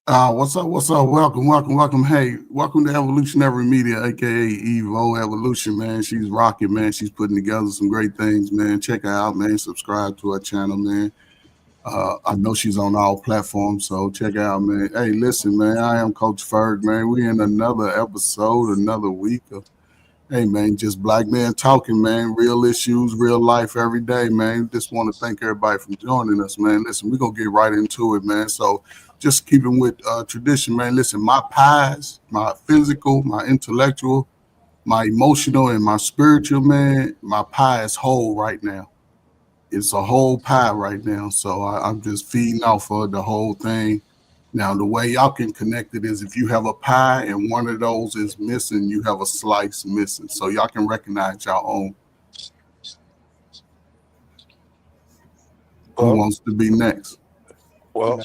What's up? What's up? Welcome, welcome, welcome. Hey, welcome to Evolutionary Media, aka EVO Evolution, man. She's rocking, man. She's putting together some great things, man. Check her out, man. Subscribe to her channel, man. I know she's on all platforms, so check her out, man. Hey, listen, man. I am Coach Ferg, man. We in another episode, another week of hey, man, just black men talking, man. Real issues, real life every day, man. Just want to thank everybody for joining us, man. Listen, we're going to get right into it, man. So just keeping with tradition, man. Listen, my pies, my physical, my intellectual, my emotional, and my spiritual, man, my pie is whole right now. It's a whole pie right now. So I'm just feeding off of the whole thing. Now, the way y'all can connect it is if you have a pie and one of those is missing, you have a slice missing. So y'all can recognize your own. Who Well, wants to be next? well,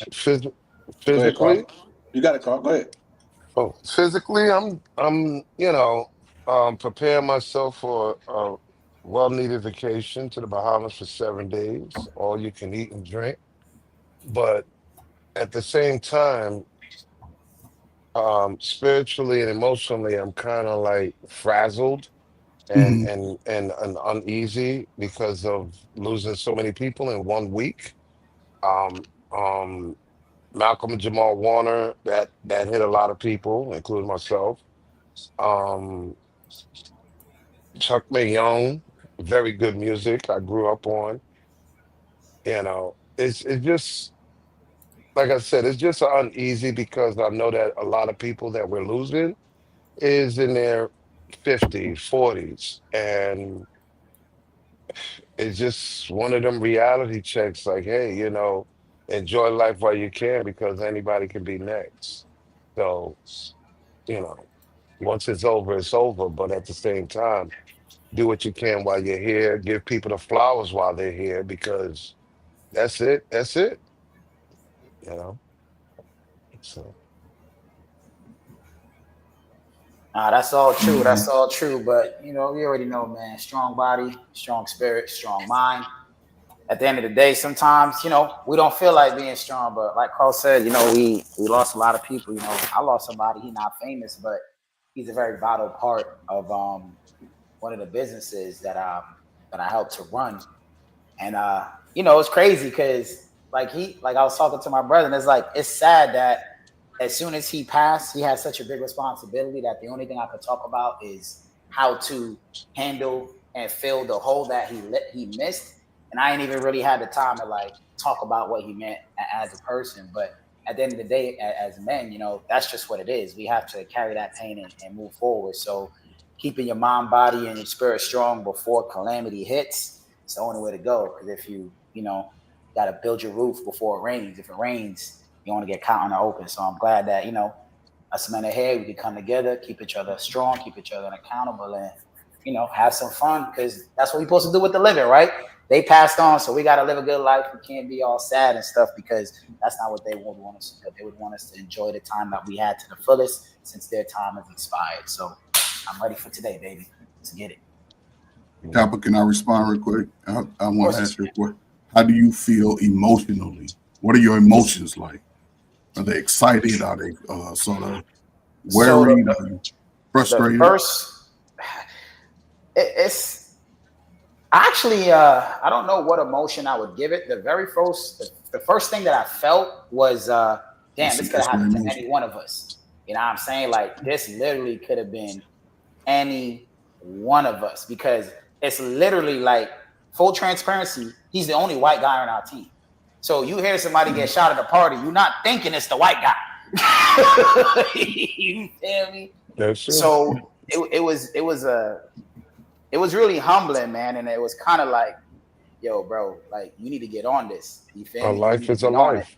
Go ahead, physically, Carl. You got it, Carl. Go ahead. physically, I'm preparing myself for a well-needed vacation to the Bahamas for 7 days, all you can eat and drink. But at the same time, spiritually and emotionally, I'm kind of like frazzled and Hmm. and and and uneasy because of losing so many people in 1 week. Um, um, Malcolm and Jamal Warner, that hit a lot of people, including myself. Um, Chuck Young, very good music I grew up on. It's just like I said, it's just uneasy because I know that a lot of people that we're losing is in their 50s, 40s, and it's just one of them reality checks. Like, hey, enjoy life while you can because anybody can be next. So, you know. Once it's over, it's over. But at the same time, do what you can while you're here. Give people the flowers while they're here because that's it. That's it. You know. So That's all true. Hmm. That's all true. But we already know, man. Strong body, strong spirit, strong mind. At the end of the day, sometimes we don't feel like being strong. But like Carl said, we lost a lot of people. I lost somebody. He's not famous, but he's a very vital part of one of the businesses that I helped to run. And it's crazy because like I was talking to my brother, and it's sad that as soon as he passed, he had such a big responsibility that the only thing I could talk about is how to handle and fill the hole that he missed. And I ain't even really had the time to talk about what he meant as a person. But at the end of the day, as men, that's just what it is. We have to carry that pain and move forward. So keeping your mind, body, and your spirit strong before calamity hits, it's the only way to go. Because if you got to build your roof before it rains. If it rains, you want to get caught on the open. So I'm glad that us men ahead, we can come together, keep each other strong, keep each other accountable, and have some fun because that's what we're supposed to do with the living, right? They passed on, so we got to live a good life. We can't be all sad and stuff because that's not what they would want us to do. They would want us to enjoy the time that we had to the fullest since their time has expired. So I'm ready for today, baby. Let's get it. mhm. Kappa, can I respond real quick? I Of want to course. ask you a question. How do you feel emotionally? What are your emotions like? Are they excited? Are they sort of So worried? Are you the frustrated? first, it's actually, I don't know what emotion I would give it. The first thing that I felt was, damn, this could have It's an happened to emotion. any one of us. You know what I'm saying? Like this literally could have been any one of us because it's literally like full transparency. He's the only white guy on our team. So you hear somebody get shot at a party, you're not thinking it's the white guy. You feel me? That's true. So it was really humbling, man, and it was kind of like, yo, bro, like you need to get on this. You feel A me? You life need to is a get on it. life.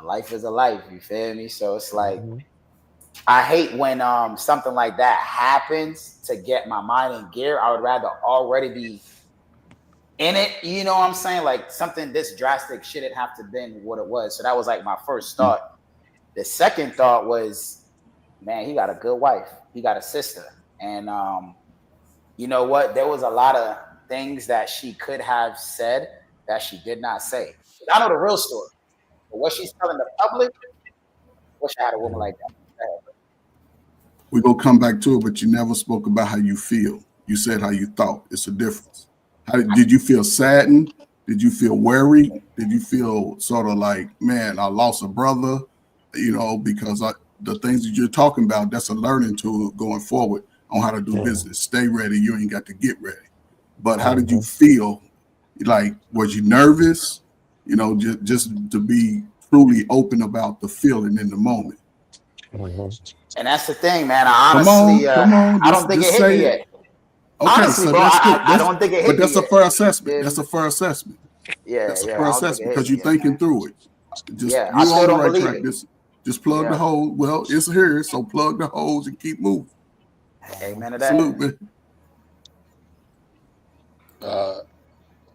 A life is a life. You feel me? So it's like Mhm. I hate when something like that happens to get my mind in gear. I would rather already be in it. You know what I'm saying? Like something this drastic shouldn't have to been what it was. So that was like my first thought. The second thought was, man, he got a good wife. He got a sister, and you know what? There was a lot of things that she could have said that she did not say. I know the real story, but what she's telling the public, Wish I had a woman like that. We're gonna come back to it, but you never spoke about how you feel. You said how you thought. It's a difference. Did you feel saddened? Did you feel worried? Did you feel sort of like, man, I lost a brother? You know, because the things that you're talking about, that's a learning tool going forward on how to do business. Stay ready. You ain't got to get ready. But how did you feel? Like, was you nervous? You know, just to be truly open about the feeling in the moment. And that's the thing, man. I honestly, come on. I don't think it hit me yet. Okay, Honestly, so bro, that's good. I don't think it hit me. But that's a fair assessment. That's a fair assessment. Yeah, that's a yeah. fair assessment because you're thinking through it. Just yeah, you I still on the don't right believe track. it. Just plug the hole. Well, it's here, so plug the holes and keep moving. Amen to that. Salute, man.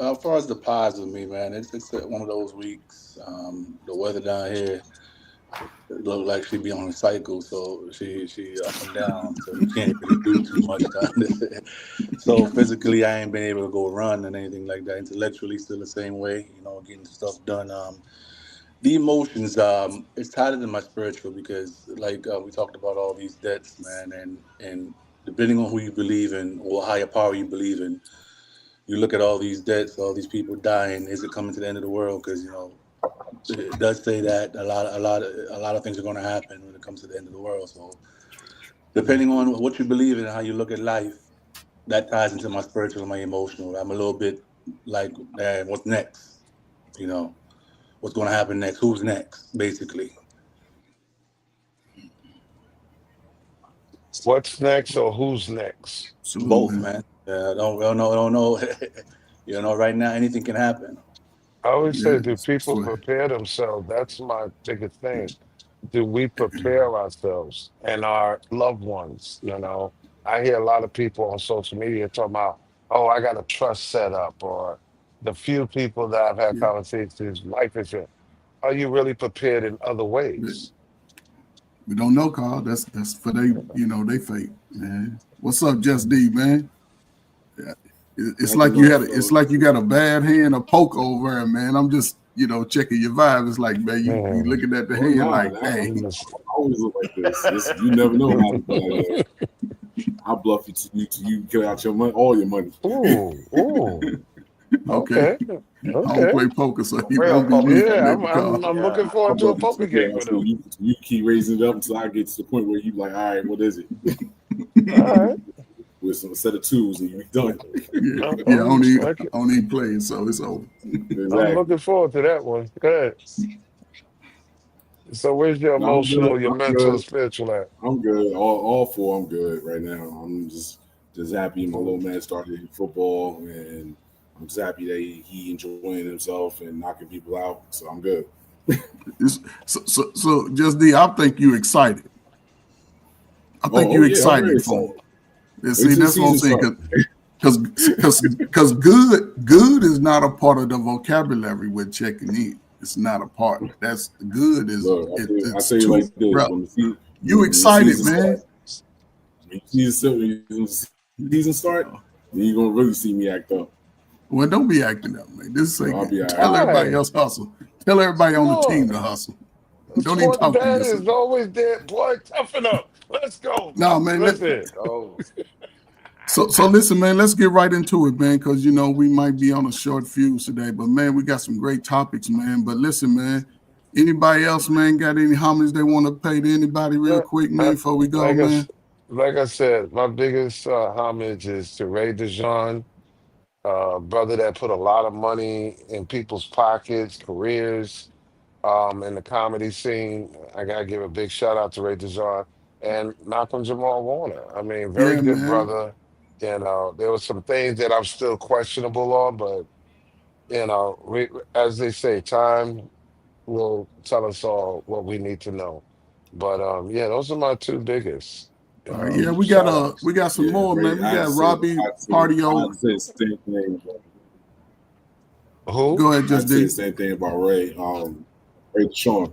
As far as the positive, me, man, it's one of those weeks. The weather down here look like she be on a cycle, so she up and down, so you can't really do too much down there. So physically, I ain't been able to go run and anything like that. Intellectually, still the same way, you know, getting stuff done. The emotions, it's tied into my spiritual because, like we talked about all these debts, man, and depending on who you believe in or higher power you believe in, you look at all these debts, all these people dying. Is it coming to the end of the world? Because you know, it does say that a lot of things are going to happen when it comes to the end of the world. So, depending on what you believe in and how you look at life, that ties into my spiritual and my emotional. I'm a little bit like, man, what's next? You know, what's going to happen next? Who's next? Basically. What's next or who's next? Both, man. Don't know. You know, right now anything can happen. I always say, do people prepare themselves? That's my biggest thing. Do we prepare ourselves and our loved ones? You know, I hear a lot of people on social media talking about, oh, I got a trust set up, or the few people that I've had conversations, life insurance. Are you really prepared in other ways? We don't know, Carl. That's for they, you know, they fate, man. What's up, Just D, man? It's like you got a bad hand, a poke over it, man. I'm just, you know, checking your vibe. It's like, man, you looking at the hand like, hey. I always look like this. You never know how to I'll bluff you till you get out your money, all your money. Ooh. Okay. I don't play poker, so you won't be me. Yeah, I'm looking forward to a poker game with him. You keep raising it up until I get to the point where you like, all right, what is it? All right. With some set of twos and you be done. I don't even play, so it's over. Exactly. I'm looking forward to that one. Good. So where's your emotional, your mental, spiritual at? I'm good. All four, I'm good right now. I'm just happy my little man started football, and I'm just happy that he enjoying himself and knocking people out. So I'm good. So Just D, I think you excited. I think you're excited for him. See, that's what I'm saying. Because good is not a part of the vocabulary with checking in. It's not a part. That's good. I tell you like this. You excited, man. When the season start, then you're gonna really see me act up. Well, don't be acting up, man. This is tell everybody else hustle. Tell everybody on the team to hustle. Don't even talk to yourself. Is always there, boy. Toughen up. Let's go. No, man. Listen. So listen, man, let's get right into it, man, because, you know, we might be on a short fuse today, but, man, we got some great topics, man. But listen, man, anybody else, man, got any homage they want to pay to anybody real quick, man, before we go, man? Like I said, my biggest homage is to Ray DeJean, brother that put a lot of money in people's pockets, careers, in the comedy scene. I got to give a big shout out to Ray DeJean and Malcolm Jamal Warner. I mean, very good brother. You know, there were some things that I'm still questionable on, but, you know, as they say, time will tell us all what we need to know. But, yeah, those are my two biggest. We got some more, man. We got Robbie Partio. I'd say the same thing. Who? Go ahead, Just say the same thing about Ray. Ray DeJean.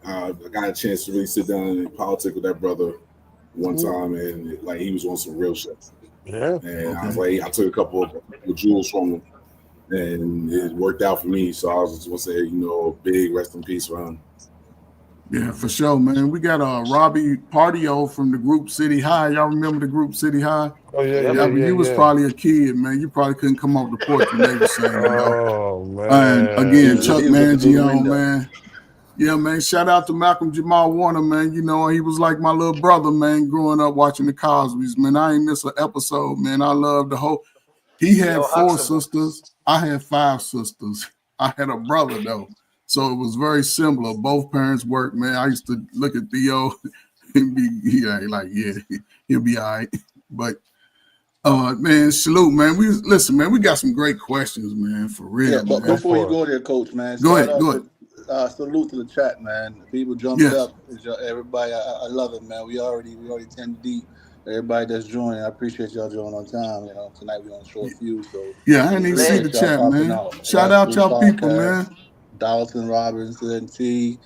I got a chance to really sit down and politic with that brother one time, and like he was on some real shit. Yeah. And I was like, I took a couple of jewels from him, and it worked out for me. So I was just gonna say, you know, big rest in peace for him. Yeah, for sure, man. We got Robbie Partio from the group City High. Y'all remember the group City High? Oh yeah, Yep. yeah, Yeah, but yeah, you was yeah. probably a kid, man. You probably couldn't come off the porch when they were singing, though. Oh And again, man. Chuck He was looking through the Mangione, window. man. Yeah, man. Shout out to Malcolm Jamal Warner, man. You know, he was like my little brother, man, growing up watching the Cosbys, man. I ain't miss an episode, man. I love the whole. He had Yo, 4 Huxtable. sisters. I had 5 sisters. I had a brother, though. So it was very similar. Both parents worked, man. I used to look at Theo and be like, yeah, he'll be all right. But man, salute, man. Listen, man, we got some great questions, man, for Yeah, real, but man. before you for it. go there, Coach, man, Go shout ahead, out go to salute to the chat, man. People jumped Yes. up. Everybody, I love it, man. We already 10 deep. Everybody that's joining, I appreciate y'all joining on time. You know, tonight we on a short fuse, so Yeah, I didn't we even see the appreciate y'all chat, popping man. out. Shout West out Coast y'all people, Podcast, man. Dalton Robinson, T,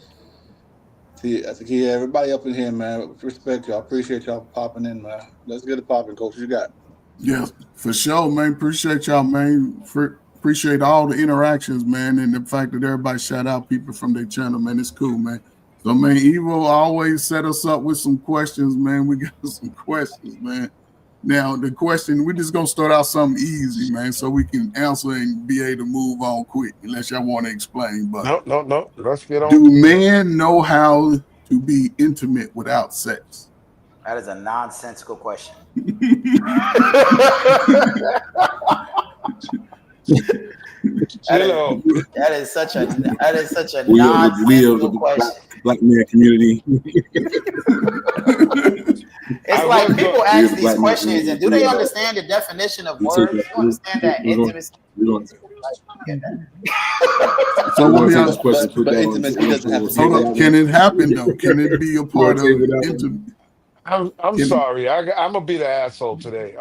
everybody up in here, man. Respect y'all. Appreciate y'all popping in, man. Let's get it popping, Coach. What you got? Yeah, for sure, man. Appreciate y'all, man. Appreciate all the interactions, man, and the fact that everybody shout out people from their channel, man. It's cool, man. So, man, Evo always set us up with some questions, man. We got some questions, man. Now, the question, we're just going to start out something easy, man, so we can answer and be able to move on quick, unless y'all want to explain. But No. Let's get on do to it. men know how to be intimate without sex? That is a nonsensical question. That is such a We are the nonsensical question. black man community. It's I like was people go- ask the these black man questions, and do they community. understand the definition of We words? take Do you understand that intimacy? We're So going we to take are, this question, put But that intimacy doesn't have to be hold up. sexual. Can it happen, though? Can it be a We're part going to of take it out. intimate? I'm sorry. I'm gonna be the asshole today.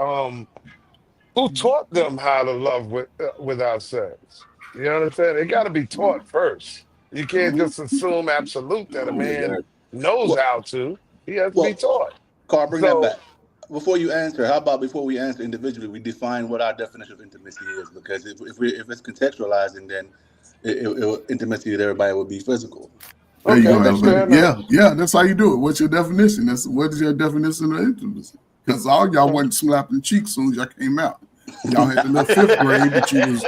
Who taught them how to love without sex? You understand? It got to be taught first. You can't just assume absolute that a man Exactly. knows Well, how to. He has to be well, taught. Carl, bring that So back. Before you answer, how about before we answer individually, we define what our definition of intimacy is? Because if it's contextualizing, then intimacy with everybody would be physical. There you okay, go, That that's makes sense. fair Elevator. enough. Yeah, that's how you do it. What's your definition? What is your definition of intimacy? Because all y'all wasn't slapping cheeks soon as y'all came out. Y'all had the little 5th grade that you was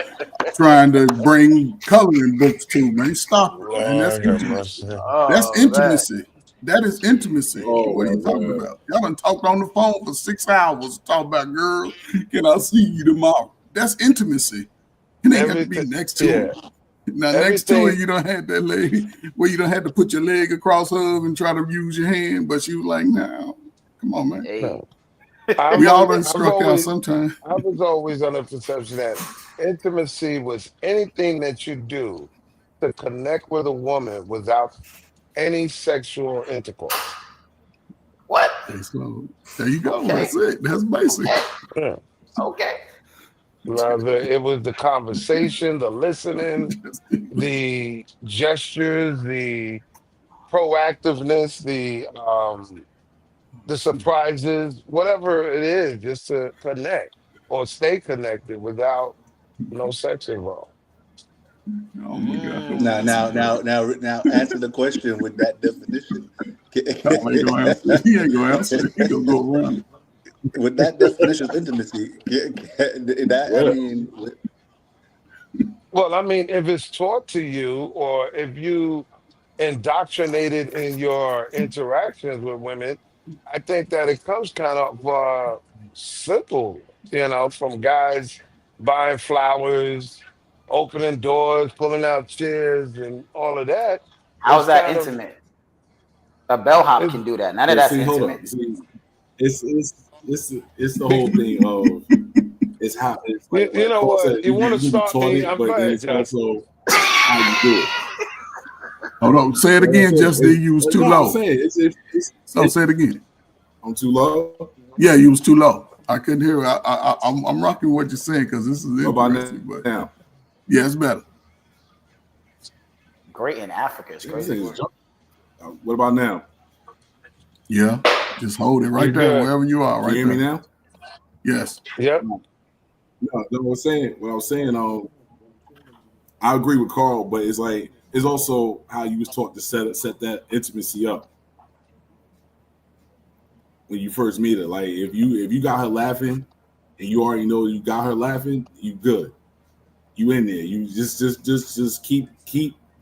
trying to bring coloring books to, man. Stop it, man. That's Lord have intimacy. mercy. That's Oh man, intimacy. That is intimacy. Oh What are my you talking God. about? Y'all done talked on the phone for 6 hours, talk about, girl, can I see you tomorrow? That's intimacy. It ain't got to be Everything, next to yeah, her. Now, next to it, everything. you don't have that leg where you don't have to put your leg across her and try to use your hand. But she was like, no, come on, man. hey, No, I've We all always, done struck out sometime. I was always under the perception that intimacy was anything that you do to connect with a woman without any sexual intercourse. what? So there you go. Okay, That's it. That's basic. okay, Yeah. okay. Rather, it was the conversation, the listening, That's the gestures, the proactiveness, the surprises, whatever it is, just to connect or stay connected without no sex involved. oh my God. Now, That's now, now, incredible. now, now, answer the question with that definition. No, I ain't gonna answer it. He ain't gonna answer it. He gonna go around it. With that definition of intimacy, I Yeah. mean, Well, I mean, if it's taught to you or if you indoctrinated in your interactions with women, I think that it comes kind of simple, from guys buying flowers, opening doors, pulling out chairs, and all of that. How It's is that kind of intimate? A bellhop it's can do that. None of But that's see, hold intimate. up. See, it's the whole thing of it's how it's you like know Paul what? said, You want to you can be start taught me? it, I'm but then glad, it's Josh. also how you do it. Hold on. Say it Like I again, said, Justin. You was too no, I'm low. saying So say it again. I'm too low. Yeah, you was too low. I couldn't hear. I'm rocking what you're saying because this is What about interesting. But now? yeah, it's better. Great in Africa is This crazy thing is word. jumping. What about now? Yeah, just hold it You right there, good? wherever you are, You right hear me there. now? Yes. Yep. No, what I was saying, I agree with Carl, but it's like is also how you was taught to set that intimacy up when you first meet her. Like if you got her laughing and you already know you got her laughing, you good. You in there. You just keep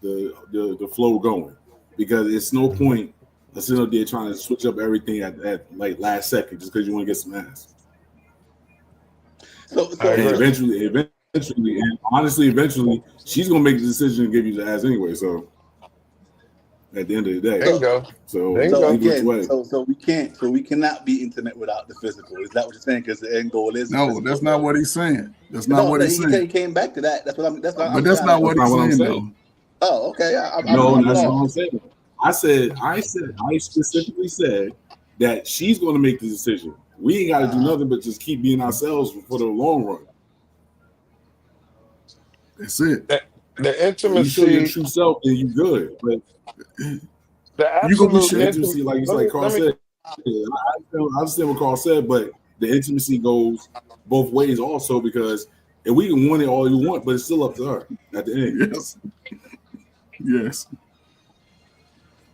the flow going, because it's no point sitting up there trying to switch up everything at like last second just because you want to get some ass. So And eventually, and honestly, eventually, she's gonna make the decision to give you the ass anyway. So at the end of the day, There you go. so There you So go. again, we cannot be intimate without the physical. Is that what you're saying? Because the end goal is the No, physical. that's not what he's saying. That's not what he's he saying. came back to that. That's what I'm. But that's not what That's he's not what I'm saying, saying. though. Oh, okay. No, that's I'm what I'm saying. I specifically said that she's gonna make the decision. We ain't got to do nothing but just keep being ourselves for the long run. That's it. The You show your intimacy, true self, and you good. But the You gonna be absolute sure. intimacy, like Carl said, I understand what Carl said, but the intimacy goes both ways also, because if we can want it all you want, but it's still up to her at the end. Yes. Yes.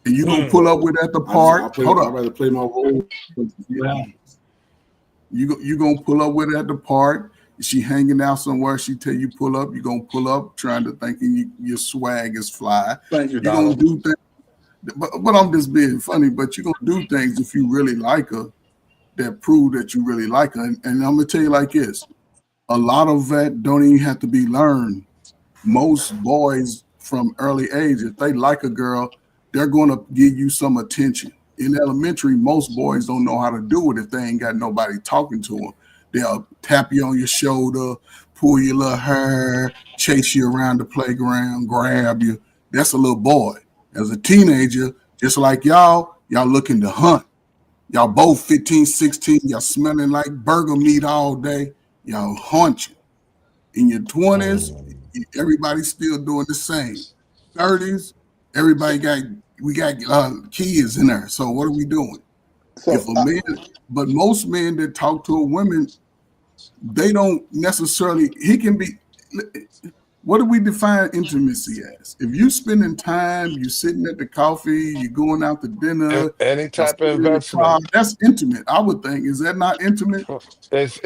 And you gonna pull up with at the park. Hold I'd up. rather play my role. You gonna pull up with her at the park. She hanging out somewhere. She tell you pull up. You gonna pull up trying to thinking your swag is fly. Thank you, You gonna Donald. do things. But I'm just being funny. But you gonna do things if you really like her that prove that you really like her. And I'm gonna tell you like this: a lot of that don't even have to be learned. Most boys from early age, if they like a girl, they're gonna give you some attention. In elementary, most boys don't know how to do it if they ain't got nobody talking to them. They'll tap you on your shoulder, pull your little hair, chase you around the playground, grab you. That's a little boy. As a teenager, just like y'all looking to hunt. Y'all both 15, 16, y'all smelling like burger meat all day. Y'all hunching. In your 20s, everybody's still doing the same. 30s, we got kids in there. So what are we doing? So If a man, but most men that talk to a woman, they don't necessarily, he can be, what do we define intimacy as? If you spending time, you sitting at the coffee, you going out to dinner, any type of sitting in the car, investment. that's intimate, I would think. Is that not intimate? It's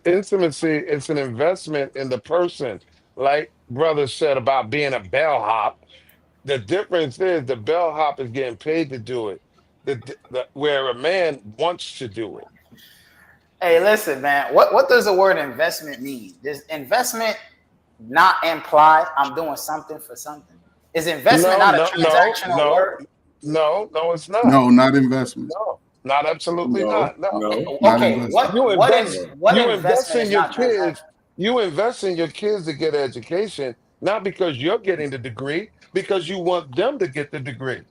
intimacy. It's an investment in the person. Like brother said about being a bellhop. The difference is the bellhop is getting paid to do it. Where a man wants to do it. Hey, listen, man. What does the word investment mean? Does investment not imply I'm doing something for something? Is investment not a transactional word? No, it's not. No, not investment. No, not absolutely No, not. No. Not Okay, investment. what You invest investment in is your not kids. transactional? You invest in your kids to get an education, not because you're getting the degree, because you want them to get the degree.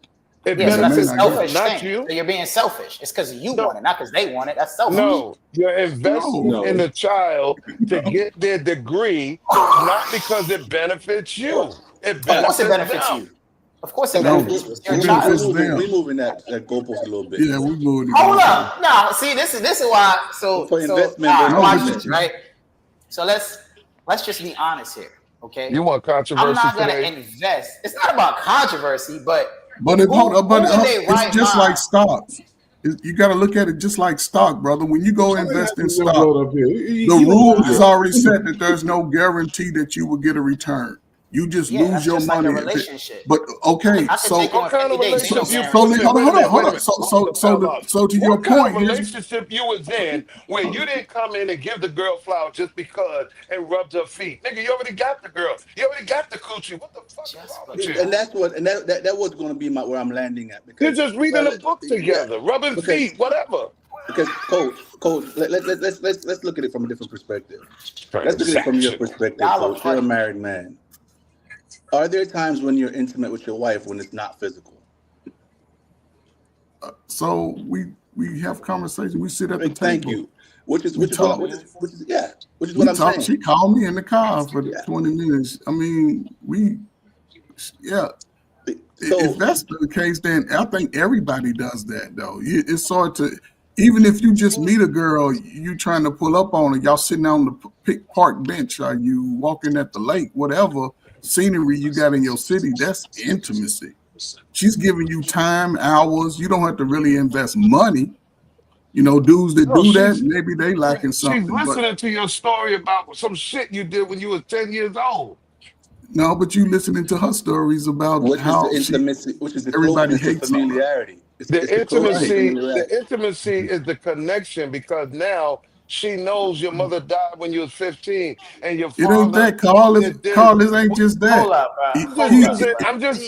It Yeah, so Yeah, that's a man, I benefits get them, it. selfish not thing. you. So you're being selfish. It's because you No, want it, not because they want it. That's selfish. no, you're investing No, in No. the child to get their degree, not because it benefits you. It Of course, it benefits benefits them. you. Of course, it no, benefits you. It's your it we're child. benefits moving. them. We're moving that goalpost a little bit. Yeah, we moving it. Hold up. No, see, this is why. So For investment, all there's right, watch no, this, right? So let's just be honest here, okay? You want I'm controversy not gonna today? invest. It's not about controversy, but But if hold up, who in their it's right just like mind? stocks. You got to look at it just like stock, brother. When you go Somebody invest has in to get stock, rolled up here. the He rule is don't already set that there's no guarantee that you will get a return. You just Yeah, lose that's your just like a money. relationship. But okay, I could take you so on What kind of 50-day so dating relationship you so wait a marriage. minute, wait a hold minute, up, wait a hold up. minute. So Hold so the so hell the, up. so to your What kind of point, here's relationship you was in where you didn't come in and give the girl flowers just because and rubbed her feet? Nigga, you already got the girl. You already got the coochie. What the fuck is Just wrong for with the you? And love. that's what, and that was going to be where I'm landing at, You're because just reading a book yeah, together, rubbing because feet, whatever. coach, let's look at it from a different perspective. Let's look at it from your Transactional. perspective, Y'all are coach. You're a funny. married man. Are there times when you're intimate with your wife when it's not physical? so we have conversation. We sit at the Thank table. you. Which is We which is what I- talk. which is yeah, which is what We I'm talk. saying. She called me in the car for Yeah. 20 minutes. I mean, yeah. If So that's the case, then I think everybody does that, though. It's sort to, even if you just meet a girl, you trying to pull up on her, y'all sitting on the park bench, or you walking at the lake, whatever. scenery you got in your city, that's intimacy. She's giving you time, hours. You don't have to really invest money. You know, dudes that No, do that, maybe they lacking she's something. But listening to your story about some shit you did when you was 10 years old. no, but you listening to her stories about Which is the how intimacy, which is the everybody closeness, the hates on her. familiarity. It's The the closeness, the intimacy, familiarity. the intimacy is the connection because now she knows your mother died when you was 15 and your It ain't father that, Carl. did this. Carl, this ain't just that. Hold up, bro. He, I'm just Hold up, he, using, bro. I'm just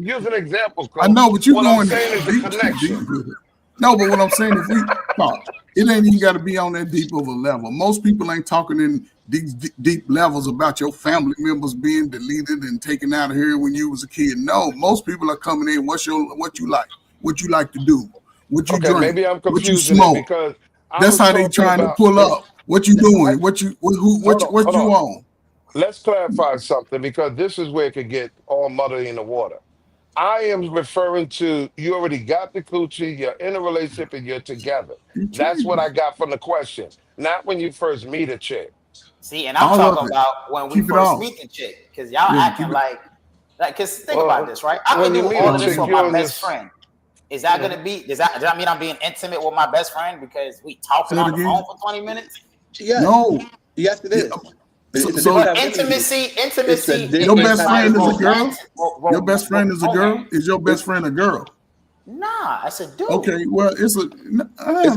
using an example, I Cole. know, but you What I'm going saying is the deep, too connection. deep with it. No, but what I'm saying, if we talk, it ain't even got to be on that deep of a level. Most people ain't talking in these deep levels about your family members being deleted and taken out of here when you was a kid. No, most people are coming in. What you like to do, what you Okay, drink, maybe I'm what you confusing it smoke. because I That's was how they talking trying to about pull if up. What you I doing? hold What on. you on? Let's clarify something because this is where it could get all muddy in the water. I am referring to you already got the coochie, you're in a relationship, and you're together. You That's what tripping. I got from the question, not when you first meet a chick. See, and I'm All of talking it. about when we Keep it first all. meet the chick, because y'all Yeah, acting keep it. like, because think about Well, this, right? I when can you do meet all a of this chick, with you're my on your, best friend. Is that gonna be? Does that mean I'm being intimate with my best friend because we talking Say it on the phone again. for 20 minutes? Yes, No. yes, it Yeah. is. So, It's a so different But type of intimacy. It's a intimacy your different best type implies friend of is a intimacy. girl. romantic, Your best friend is a romance. girl. Is your best It's friend a girl? Nah, that's a dude. Okay. Well, it's a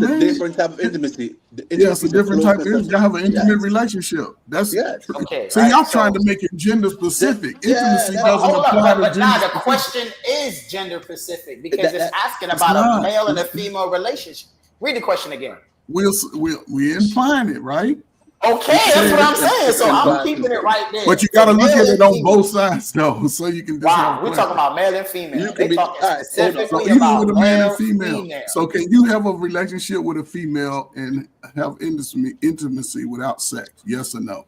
man. different type of intimacy. The Yeah, it's intimacy a is a different type of closeness of intimacy. Y'all have an intimate yes, relationship. That's yes. Okay, see, right. y'all trying So, to make it gender specific. Yeah, Intimacy that's but doesn't hold up, apply to but nah, gender the specific. question is gender specific because it's that asking It's about a not. male and a female relationship. Read the question again. We're implying it, right? Okay, We that's what said, I'm saying. it So I'm implies keeping it consent. right there. but you got So to look male at and it on female. both sides, though, so you can just have Wow, a we're talking question. about male and female. You can They be talking all right. Hold on. So specifically even with about a man and male, female, female. so can you have a relationship with a female and have intimacy without sex? Yes or no?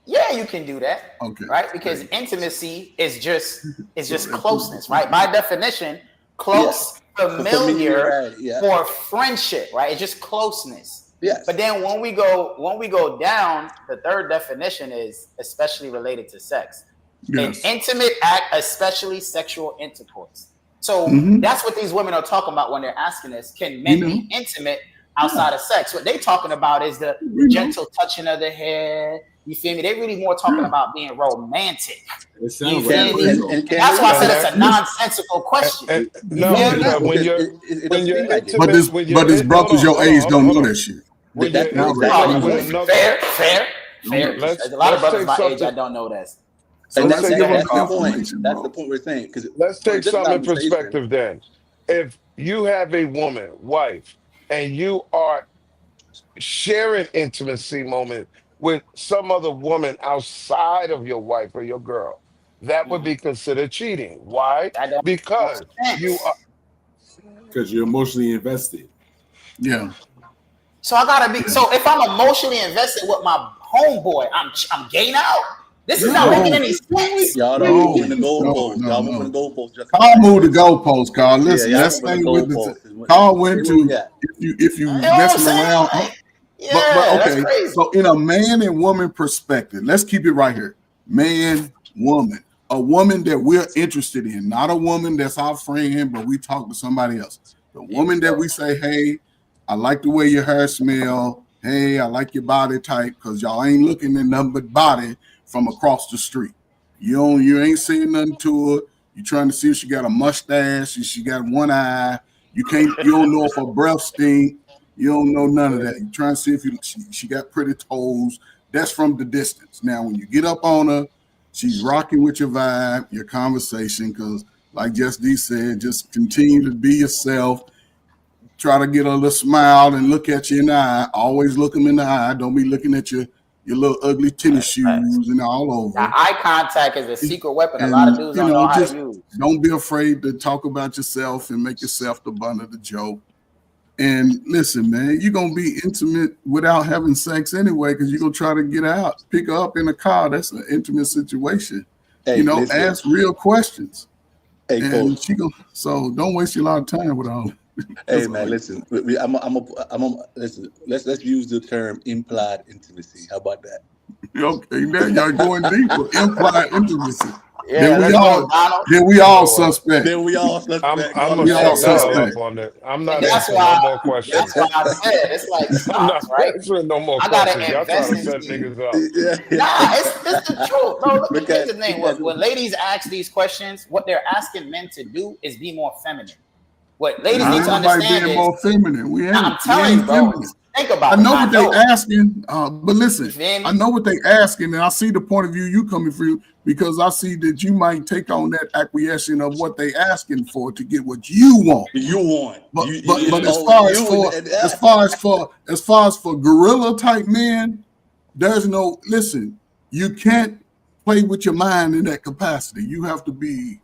Yeah, you can do that, Okay. right? There Because you go. intimacy is So just that proves the closeness, right? point. By definition, Yeah. close, For familiar, familiarity. Yeah. for friendship, right? It's just closeness. Yes. But then when we go down, the third definition is especially related to sex. An Yes. intimate act, especially sexual intercourse. So Mm-hmm. that's what these women are talking about when they're asking us, can We men know. be intimate outside of sex? What they talking about is the We know. gentle touching of the head. You feel me? They really more talking Yeah. about being romantic. It You sounds feel like me? it. And And can that's they why I be? said And it's that a nonsensical question. You no, No, feel it's me? not because because it when doesn't you're seem like it. But intimate, when you're his hold brothers on, your hold on, age hold on, don't hold know on. that shit. When you're That's Now they exactly intimate what I'm don't with know. saying. another, Fair. let's There's a lot of let's brothers take my age something. that don't know that. So So Let's let's take give them That's the the hold point. information, That's the bro. point we're saying. Because let's take this something in conversation, perspective then. If you have a woman, wife, and you are sharing intimacy moment with some other woman outside of your wife or your girl, that would be considered cheating. Why? That don't make Because you are sense. Because you're emotionally invested. Yeah. So I gotta be. Yeah. So if I'm emotionally invested with my homeboy, I'm gay now. This is not No. making any sense. y'all done No. moving the No. goalposts. No. Y'all moving No. the goalposts just like Carl that. moved the goalpost, Carl. Yeah, Listen, y'all let's moving stay the with goalposts. Carl Stay went where we to at. if you You know what I'm messing saying? around. Like, But yeah, that's okay. crazy. So in a man and woman perspective, let's keep it right here. Man, woman. A woman that we're interested in, not a woman that's our friend, but we talk to somebody else. The Here we woman that go. we say, hey, I like the way your hair smell. Hey, I like your body type, because y'all ain't looking at nothing but body from across the street. You ain't saying nothing to her. You trying to see if she got a mustache, if she got one eye. You don't know if her breath stink. You don't know none of that. You're trying to see if she got pretty toes. That's from the distance. Now, when you get up on her, she's rocking with your vibe, your conversation, because like Just D said, just continue to be yourself. Try to get a little smile and look at you in the eye. Always look them in the eye. Don't be looking at your little ugly tennis shoes and all over. Now, eye contact is a secret weapon. A lot of And dudes don't know how just to use. don't be afraid to talk about yourself and make yourself the butt of the joke. And listen, man, you're gonna be intimate without having sex anyway, because you're gonna try to get out, pick her up in a car. That's an intimate situation. Hey, listen. Ask real questions. Hey, And coach. so don't waste your lot of time with all. Hey, man, listen. Listen. Let's use the term implied intimacy. How about that? Okay, now y'all going deeper. Implied intimacy. Yeah, let's go, Donald. Then we You all know what? suspect. Then we all suspect. I'm All gonna We of all shut that. the hell suspect. up on that. I'm not And that's answering no why more questions. I said it's like I'm not stocks, right? answering no more I gotta questions. Y'all trying invest to in set things. niggas up. Yeah. Nah, it's the truth. No, look, here's the thing. Because When ladies ask these questions, what they're asking men to do is be more feminine. What ladies Now, need ain't to nobody understand being is, more feminine. We I'm ain't telling you, bro. feminine. Think I about it. know I what they know. asking, but listen, You feel me? I know what they asking, and I see the point of view you coming through because I see that you might take on that acquiescence of what they asking for to get what you want. you want. But You, but you, but as oh, far as you for and as far as for gorilla type men, there's no listen. You can't play with your mind in that capacity. You have to be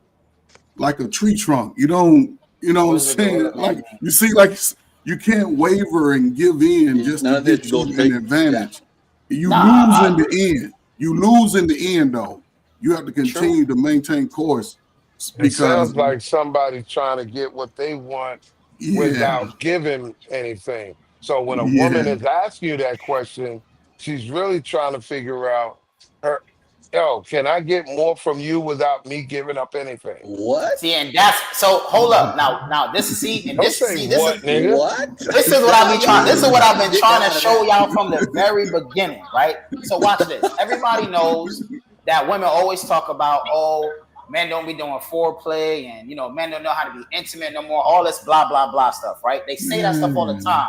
like a tree trunk. You don't. You know what I'm What is a saying? gorilla, Like man? you see, like you can't waver and give in just none to of this get go you an straight. Yeah. advantage. You Nah, lose I in the agree. end. You lose in the end, though. You have to True. continue to maintain course It because sounds like somebody trying to get what they want yeah, without giving anything. So when a woman yeah. is asking you that question, she's really trying to figure out her, yo, can I get more from you without me giving up anything? What? See, and that's so. Hold up, now this is Don't say this is what, nigga. What? this is what Get I be out of trying. This is there. what I've been Get trying to out of show there. y'all from the very beginning, right? So watch this. Everybody knows that women always talk about, oh, men don't be doing foreplay, and men don't know how to be intimate no more. All this blah blah blah stuff, right? They say that stuff all the Man, time.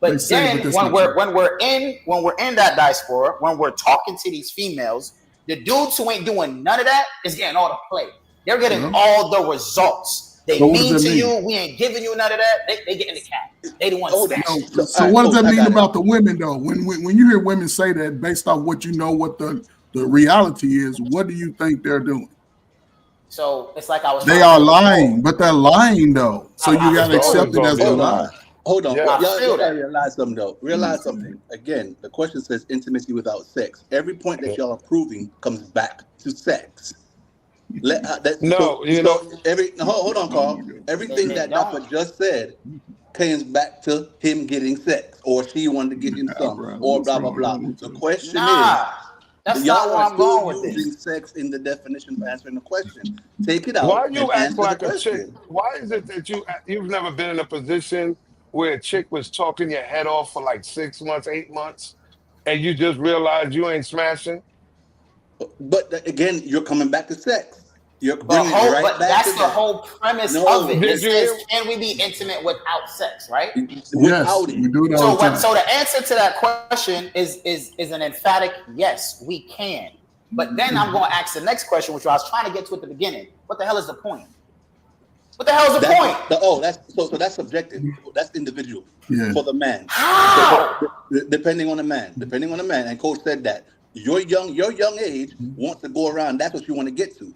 they But say, but then that's not true. when we're in that diaspora, when we're talking to these females, the dudes who ain't doing none of that is getting all the play. They're getting Yeah. all the results. They So what does mean that to mean? you. We ain't giving you none of that. They get in the cat. They the ones Oh, smashing. So, all so right, what does coach, that I mean got it. about the women though? When you hear women say that based off what you know, what the reality is, what do you think they're doing? So it's like I was They trying to are say lying, before. but they're lying though. So you I It's gotta feel always accept that. it gonna as be a a Hold lie. on. lie. Hold on. Yeah. Y'all, I y'all feel gotta that. realize something though. Realize something. Again, the question says intimacy without sex. Every point that y'all are proving comes back to sex. No, So every hold on, Carl. Everything It that Dapper don't. just said comes back to him getting sex, or she wanted to get him Nah, some, bro, or what's blah blah wrong blah. with The you? question is, Nah, that's not y'all where are I'm still going with using this. sex in the definition for answering the question. Take it why out and you act answer the like a chick? question. Why is it that you've never been in a position where a chick was talking your head off for like 6 months, 8 months, and you just realized you ain't smashing? But again, you're coming back to sex. You're bringing it right But back to that's the that. whole premise of No, it. It Did you says, hear? can we be intimate without sex, right? Yes, without it. we do it all So the what? time. So the answer to that question is an emphatic yes, we can. But then I'm going to ask the next question, which I was trying to get to at the beginning. What the hell is the point? What the hell is the That's point? so that's subjective. That's individual Yeah. for the man. How? Depending on the man. Depending on the man. And coach said that your young age wants to go around. That's what you want to get to.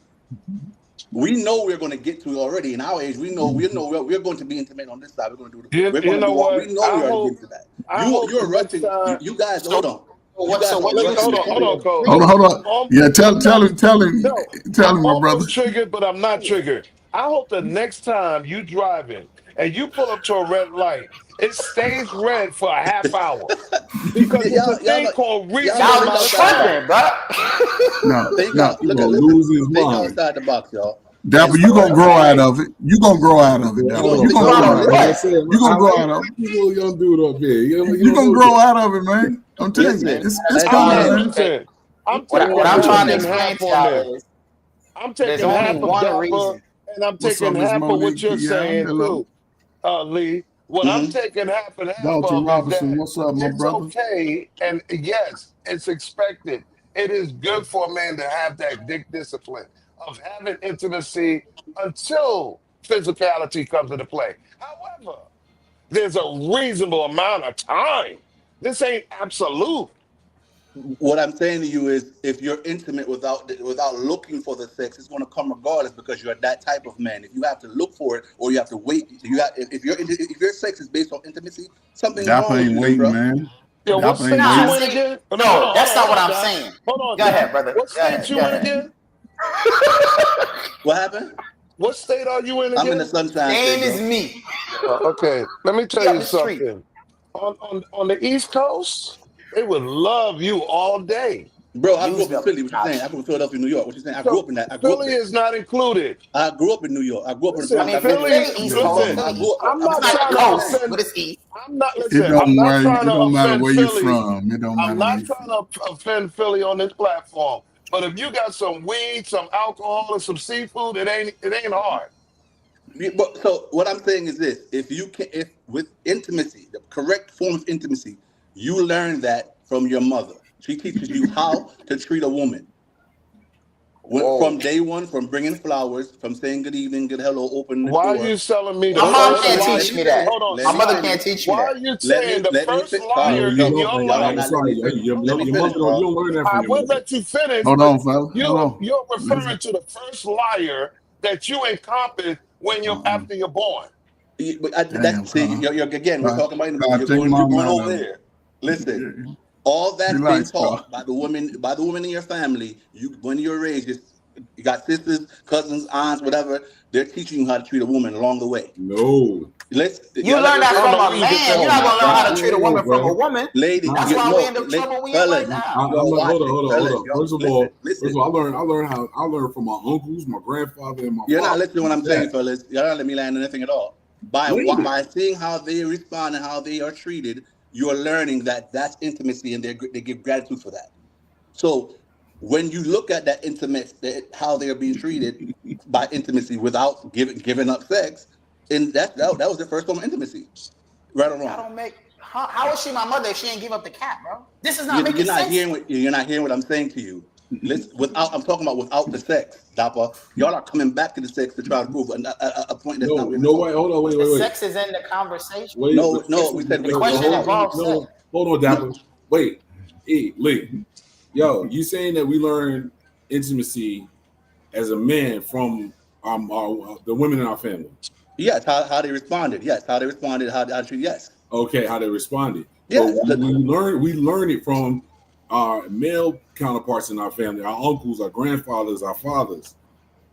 We know we're going to get to already in our age. We know we're going to be intimate on this side. We're going to do You, we're going you to know do all. what? We know we are getting to that. I hope the You're next rushing. time. You guys So hold on. You guys so are what you rushing the Hold on, question. Cole. Hold on, hold on. Yeah, tell I'm not. him, tell him, No, tell I'm him, my brother. almost triggered, but I'm not triggered. I hope the next time you driving and you pull up to a red light, it stays red for a half hour because it's a Y'all thing called y'all don't reasonable think y'all amount of outside the time. box. tripping, bro? No, Think no, out. He Look gonna at listen. lose his Think mind. outside the box, y'all. Dapper, And you gonna grow out understand. of it. You gonna grow out of it, You Dapper. gonna You think. gonna Grow You grow out gonna of out of Like I it. what? said, You I gonna grow like out of it. people young dude up here. You You don't gonna know grow yet. out of it, man. I'm telling you, listen. it's As a coming, Y'all, man. man. Listen, I'm what taking I'm half trying to and explain half to on y'all this. is I'm there's taking only half of one Dapper reason. and I'm What's up, taking Miss half of what Monique you're Keon? saying Hello. too, Lee. What I'm Mm-hmm. taking half and half Dalton of is Robinson, that what's up, my it's brother? okay and yes, it's expected. It is good for a man to have that dick discipline of having intimacy until physicality comes into play. However, there's a reasonable amount of time. This ain't absolute. What I'm saying to you is, if you're intimate without looking for the sex, it's going to come regardless because you're that type of man. If you have to look for it or you have to wait, if your sex is based on intimacy, something's Dapper wrong with ain't you, then, waiting, bro. man. Yo, what Dapper ain't state Nah, you waiting. in see, again? Oh, no, no, that's not hold what on, I'm Doc. saying. Hold on, Go ahead, Doc. brother. What Go state ahead. Go you in ahead. again? What happened? What state are you in I'm in the again? Sunshine State, Same as bro. me. Okay, let me tell He up you the street. something. On the East Coast, they would love you all day. Bro, I grew up in Newsville. Philly. What you saying? I grew up in Philadelphia, New York. What you saying? I grew So up in that. I grew up Philly there. is not included. I grew up in New York. I grew up in the Listen, Bronx. I mean, I've been Philly, there. Philly East You know what Coast. I'm saying? listen, I Philly. grew up. I'm It's not not trying the to coast, offend. but it's east. I'm not, It listen, I'm don't not matter. trying It to don't matter offend where you're Philly. from. It don't I'm matter where not you're trying from. to offend Philly on this platform. But if you got some weed, some alcohol, and some seafood, it ain't hard. But so what I'm saying is this: if with intimacy, the correct form of intimacy, you learn that from your mother. She teaches you how to treat a woman. Whoa. From day one, from bringing flowers, from saying good evening, good hello, opening the Why are door. you telling me the My Hold on, mom hold first on. can't Let teach me me liar? finish. that. Hold on, Let My me mother Carl. can't finish. teach me Why that. are you Let me saying the let me first fit, Carl. No, liar you in No, your don't. y'all are I'm not life? letting sorry. me finish. Your, Let your, me your finish, mother don't. You Carl. don't learn that I from your will mother. let you finish, Hold but on, fella. Hold on. you're Listen. referring to the first liar that you encompass when you're Uh-uh. after you're born. But Damn, that's see, Carl. you're again. We're Carl, talking about intimacy. Carl, take You're mom going out over of it. there. Listen, all that's being Relax, Carl. taught by the women in your family. You when you're raised, you got sisters, cousins, aunts, whatever. They're teaching you how to treat a woman along the way. No, You Y'all not learn gonna that I say don't from know that, a where you get man. that You're oh not from. my gonna learn how God, to treat a no, woman from a bro. woman. lady, That's Nah. why we in the no, trouble we in right fellas, now. I'm y'all not. watch Hold on, it, hold on, hold fellas. on. Y'all listen, First listen. of all, I learned from my uncles, my grandfather, and my You're not father. listening to what I'm saying, That fellas. Y'all not let me land on anything at all. later. By seeing how they respond and how they are treated, you are learning that that's intimacy, and they give gratitude for that. So when you look at that how they are being treated by intimacy without giving up sex, and that was the first form of intimacy, right or That wrong. don't make. How is she my mother if she ain't give up the cat, bro? This is not making You're not sense. hearing what I'm saying to you. Listen, I'm talking about without the sex, Dapper. Y'all are coming back to the sex to try to prove a point that's not No, being no proved. way. Hold on. The Wait. sex is in the conversation. No, It's no, we said the without. question Hold on. involves sex. No, hold on, Dapper. No, Wait. Hey, Lee. Yo, you saying that we learn intimacy as a man from the women in our family? yes, how they responded. Yes, how they responded. How they treat. Yes, Okay, how they responded. But yes. we learn it from our male counterparts in our family, our uncles, our grandfathers, our fathers.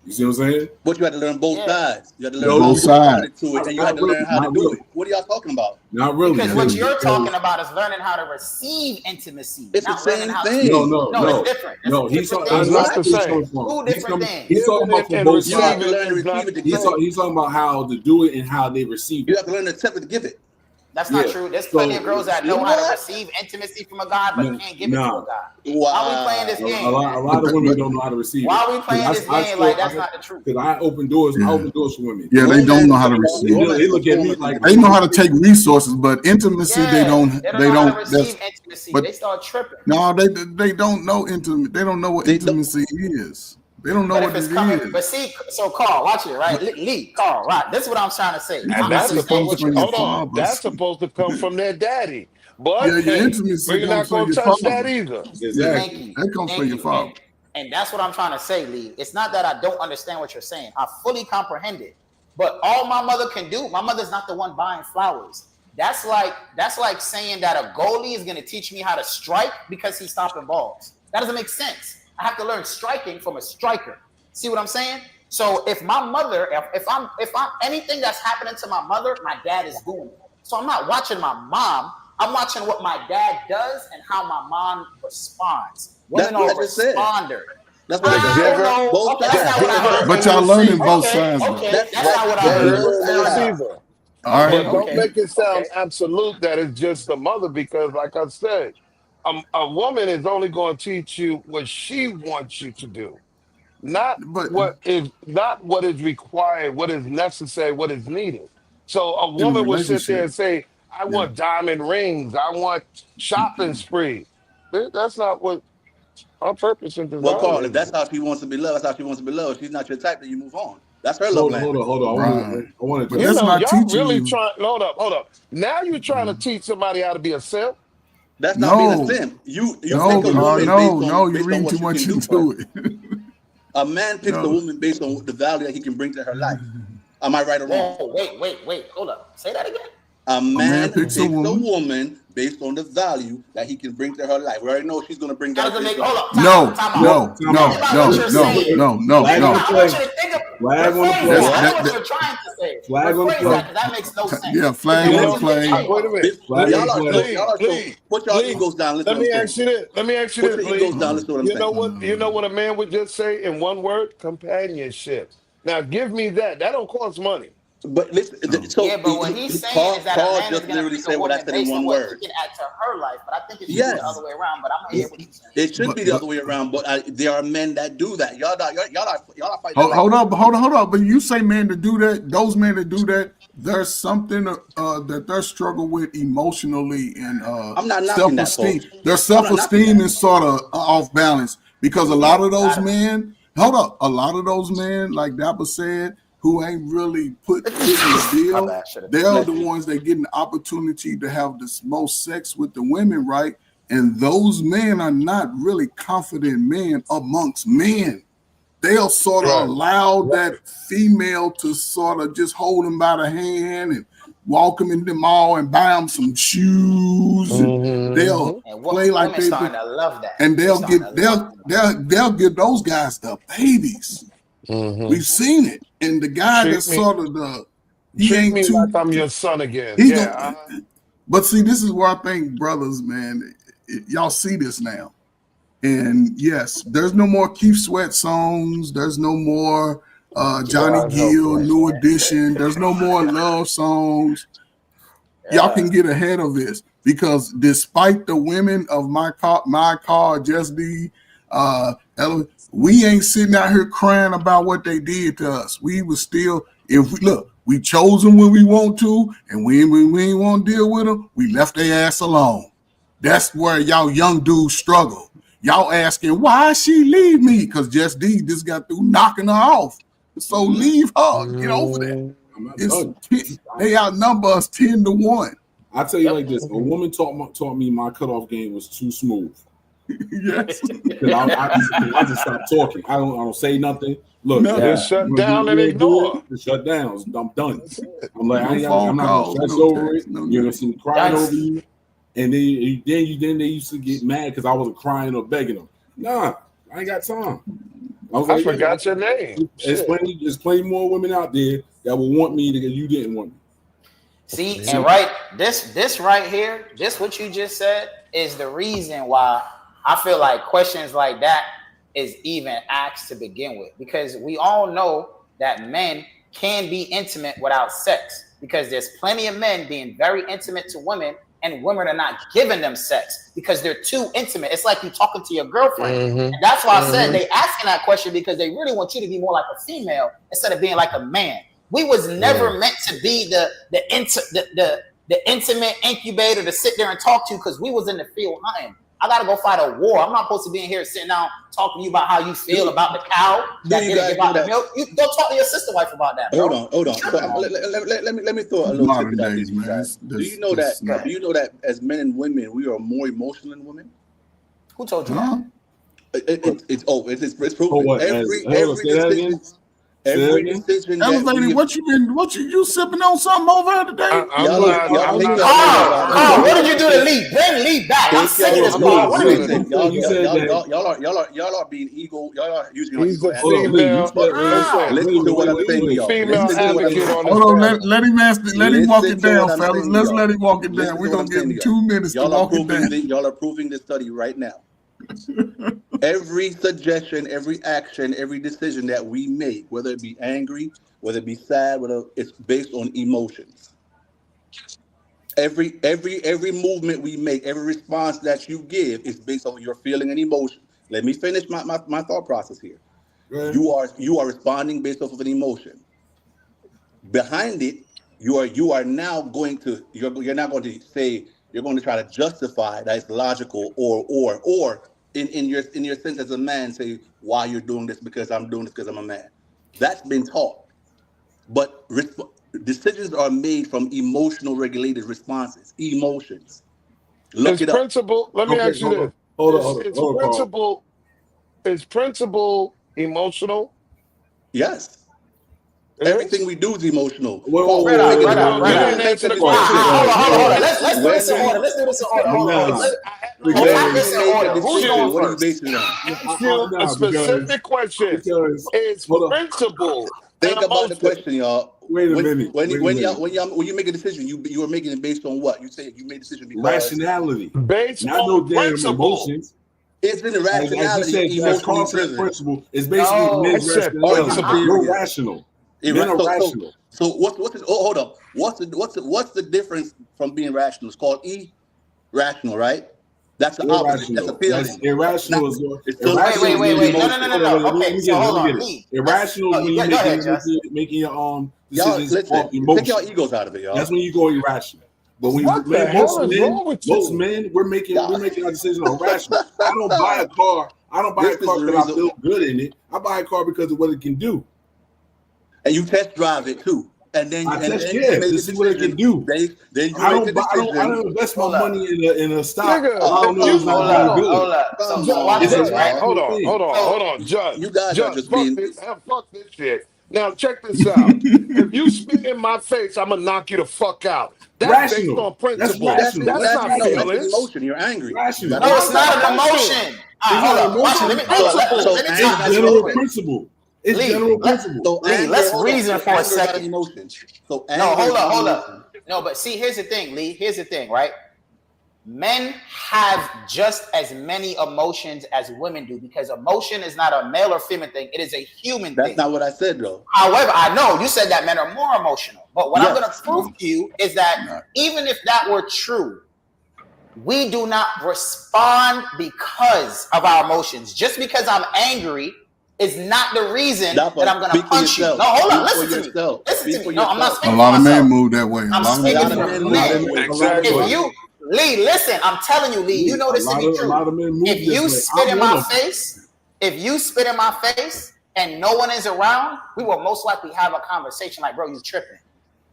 You see what I'm saying? But you had to learn both Yeah, sides. You had to learn No, how Both they you don't. sides. responded to it, and you had Not to really. learn how to Not do really. it. What are y'all talking about? Not really. because Yeah, what they, you're Because talking about is learning how to receive intimacy, It's the not learning same how to. no, thing. no, No, it's no, different. That's no. two different It's things. That's not What? the where he's same. coming from. Two different things. He's talking Giving about it from and both You have sides. to receiving learn to is receive not it to the give it. same. He's talking about how to do it and how they receive You it. have to learn to accept it to give it. That's not Yeah. true. There's plenty of So girls that know how to What? receive intimacy from a God, but can't give it to a nah. God. Why are we playing this A Wow. game, man? lot of women but don't know how to receive Why it. are we playing this game like that's not the truth? Because I open doors. I yeah, open doors for women. yeah, they don't know Romance is how to They receive. they romance is a look at form me of like They I'm intimacy. know a how to take resources, but intimacy they Yeah, don't. they don't They know how to don't. That's receive intimacy. but They start tripping. no, they don't know intimate. They don't know what They don't. intimacy is. They don't know But if what it's it coming, but is. see, so Carl, watch it, right? Lee, Carl, right? This is what I'm trying to say. You And I supposed that's to say it understand supposed comes to what you're from your hold saying. on. That's fathers. supposed to come from their daddy. Yeah, But your hey, intimacy we're comes not from gonna your touch that father. either. Yeah, Thank exactly. you, that comes from thank your you, father. and that's what I'm trying to say, Lee. It's not that I don't understand what you're saying. I fully comprehend it. But all my mother can do, my mother's not the one buying flowers. That's like saying that a goalie is going to teach me how to strike because he's stopping balls. That doesn't make sense. I have to learn striking from a striker. See what I'm saying? So if my mother, if I'm anything that's happening to my mother, my dad is doing it. So I'm not watching my mom. I'm watching what my dad does and how my mom responds. That's Women what are I just said. responder. That's what I The just I said. don't giver, know. Both Okay, the that's not what sides. I giver heard. But and the y'all learning receiver. both Okay, sides though. okay, That's that's what not what I The the heard. both giver and the Fair enough. sides. receiver. All right, But don't Okay, make it okay. sound absolute that it's just the mother, because, like I said, a woman is only going to teach you what she wants you to do, not but what is required, what is necessary, what is needed. So a in a woman will sit there relationship, and say, "I yeah. want diamond rings, I want shopping spree." That's not what our purpose and Well, design Carl, if is. that's how she wants to be loved, that's how she wants to be loved. If she's not your type, then you move on. That's her love Hold on, language. hold on. Right. I want to But You that's touch. know, not y'all teaching really you. trying. Hold up. Now you're trying to teach somebody how to be a simp. That's not being a No, simp. You That's pick no, a what it Carl, woman is. no. You're based on reading what too you can much do for into her. it. A man picks a No. woman based on the value that he can bring to her life. Am I right or wrong? Whoa, wait. Hold up. Say that again. A man picks picks a a woman. woman based on the value that he can bring to her life. We already know she's going to bring That that. doesn't make. Hold up. No, Time out. no, Time no, out. Think about no, what you're no, saying. no, no, Flag no. on the I play. want you to think of. Flag on the Rephrase play. that. I That- know what that- you're trying to say. Flag on the Rephrase play. that because that makes no sense. Yeah, flag You on know, the play. wait a minute. Flag Y'all on are the play. y'all are so put your egos down. Listen Let to me what I'm ask you saying. this. Let me ask you Put this, your egos please. down. Listen to what I'm You know saying. what? You know what a man would just say in one word? Companionship. Now, give me that. That don't cost money. But listen, No. so Yeah, but what he's saying Paul, is that a Paul man is just going to literally pick said a what I woman said in based on one what word. he can add to her life. But I think it should be the Yes, other way around. But I'm going to hear what you're saying. it should But be the other way around. But there are men that do that. Y'all are fighting. hold up. But you say men to do that, those men that do that, there's something that they're struggle with emotionally and I'm not knocking that, self-esteem. folks. Their I'm not knocking self-esteem that. is sort of off balance because a Yeah, lot of those gotta be. men, a lot of those men, like Dapper said, who ain't really fitting the My bill, bad. Should have. they're Bless the you. ones that get an opportunity to have the most sex with the women, right? And those men are not really confident men amongst men. They'll sort of Right. allow that female to sort of just hold them by the hand and walk them in the mall and buy them some shoes, and they'll And play like women starting to love that. and They starting to love that. they'll give those guys the babies. We've seen it, and the guy Treat that's me, sort of he treat ain't me like too I'm your son again. he Yeah. don't. But see, this is where I think brothers, man, y'all see this now. And yes, there's no more Keith Sweat songs. There's no more Johnny God help Gill, us. New Edition. There's no more love songs. Y'all can get ahead of this because despite the women of my car, Just D, we ain't sitting out here crying about what they did to us. We was still, if we look, we chose them when we want to, and when we ain't want to deal with them, we left their ass alone. That's where y'all young dudes struggle. Y'all asking why she leave me? Because Just D just got through knocking her off. So leave her. Get over that. I'm not It's done. they outnumber us 10-1. I tell you like this: a woman taught me my cutoff game was too smooth. Yes. Because I just stopped talking. I don't say nothing. Look, No. Just shut you down and do ignore. it, shut down. I'm done. That's it. I'm like, No phone I'm not calls, gonna stress no over text, it. no You're gonna see me crying That's- over you, and then they used to get mad because I wasn't crying or begging them. Nah, I ain't got time. I was I like, forgot your name. There's plenty more women out there that will want me that you didn't want me. See, and right, this right here, this what you just said is the reason why I feel like questions like that is even asked to begin with. Because we all know that men can be intimate without sex. Because there's plenty of men being very intimate to women, and women are not giving them sex because they're too intimate. It's like you talking to your girlfriend. And that's why I said they asking that question because they really want you to be more like a female instead of being like a man. We was never meant to be the intimate incubator to sit there and talk to because we was in the field hunting. I gotta go fight a war. I'm not supposed to be in here sitting down talking to you about how you feel about the cow that didn't give out the milk. You go talk to your sister wife about that, bro. Hold on. So, let me throw a little Modern tidbit out days, to you man. guys. Do you know that as men and women we are more emotional than women? Who told you Huh? It's For proven. what? Every decision that Elevated, what you sipping on something over here today? I'm Y'all glad. y'all take Carl, what did you do to Lee? Bring Lee back. I'm sick of this, Carl. What did you do? Y'all are being ego. Y'all are using He's the ego. female. Listen to what I'm saying to y'all. Female Listen to what I'm advocate saying. on this Hold on, panel. let him walk it down, fellas. saying to Let's y'all. let him walk it Listen down. to We're what gonna I'm give saying him to 2 minutes to Y'all are walk it down. y'all are proving this study right now. Every suggestion, every action, every decision that we make, whether it be angry, whether it be sad, whether it's based on emotions. Every movement we make, every response that you give is based on your feeling and emotion. Let me finish my thought process here. You are responding based off of an emotion. Behind it, you are now going to you're not going to say you're going to try to justify that it's logical or in your sense as a man say why you're doing this because I'm doing this because I'm a man. That's been taught. But decisions are made from emotional regulated responses, emotions. Look Is it up. principle? Let me ask you this: Hold Is on, Carl. principle emotional? Yes. Everything we do is emotional. Whoa, Right on. You didn't answer the Hold on. Let's do this in When- order. Let's do this in order. Hold on. Let's When attack you this in make order. a Who's decision, going what are you first? basing it on? ask you a specific question. It's hold on. principle. Think and about the emotion. question, y'all. Wait a minute. When you make a decision, you are making it based on what? You say you made a decision because Rationality. Based Not on no damn principle. emotions. it's in the As rationality. you said, as Carl emotional said, prison. principle is basically No. men's I said rationality. principle. We're rational. Men are rational. So what's the, oh, hold up. What's the difference from being rational? It's called irrational, right? That's the opposite. That's a feeling. That's irrational. Wait. No. Okay, so hold on. Irrational is when you're making your Y'all decisions listen. off emotion. Take your egos out of it, y'all. That's when you go irrational. But when What the hell is wrong with you? most men, we're making our decisions on rational. I don't buy a car. I don't buy a car because I feel good in it. I buy a car because of what it can do. And you test drive it too. And then to see what it can do. Then you I don't invest my money in a stock. Nigga, I don't know it's not gonna be good. Hold up. So watch this, right? Hold on, Judge. You guys are just fuck this shit. Now check this out. If you spit in my face, I'm gonna knock you the fuck out. That's based on principle. That's not feelings. That's emotion. You're angry. Rational. No, it's not an emotion. Hold up. Watch it. Let me It's general principle. It's general principle. Lee, let's reason for a second. Emotion. So no, hold up. No, but see, here's the thing, Lee. Here's the thing, right? Men have just as many emotions as women do because emotion is not a male or female thing. It is a human thing. That's not what I said, though. However, I know you said that men are more emotional. But what I'm going to prove to you is that even if that were true, we do not respond because of our emotions. Just because I'm angry is not the reason that I'm going to punch you. No, hold on. Listen to me. Listen to me. No, I'm not speaking for myself. A lot of men myself. move that way. I'm speaking for men. Exactly. If you, Lee, listen, I'm telling you, Lee, you know this to be true. If you spit in my face, and no one is around, we will most likely have a conversation like, bro, you tripping.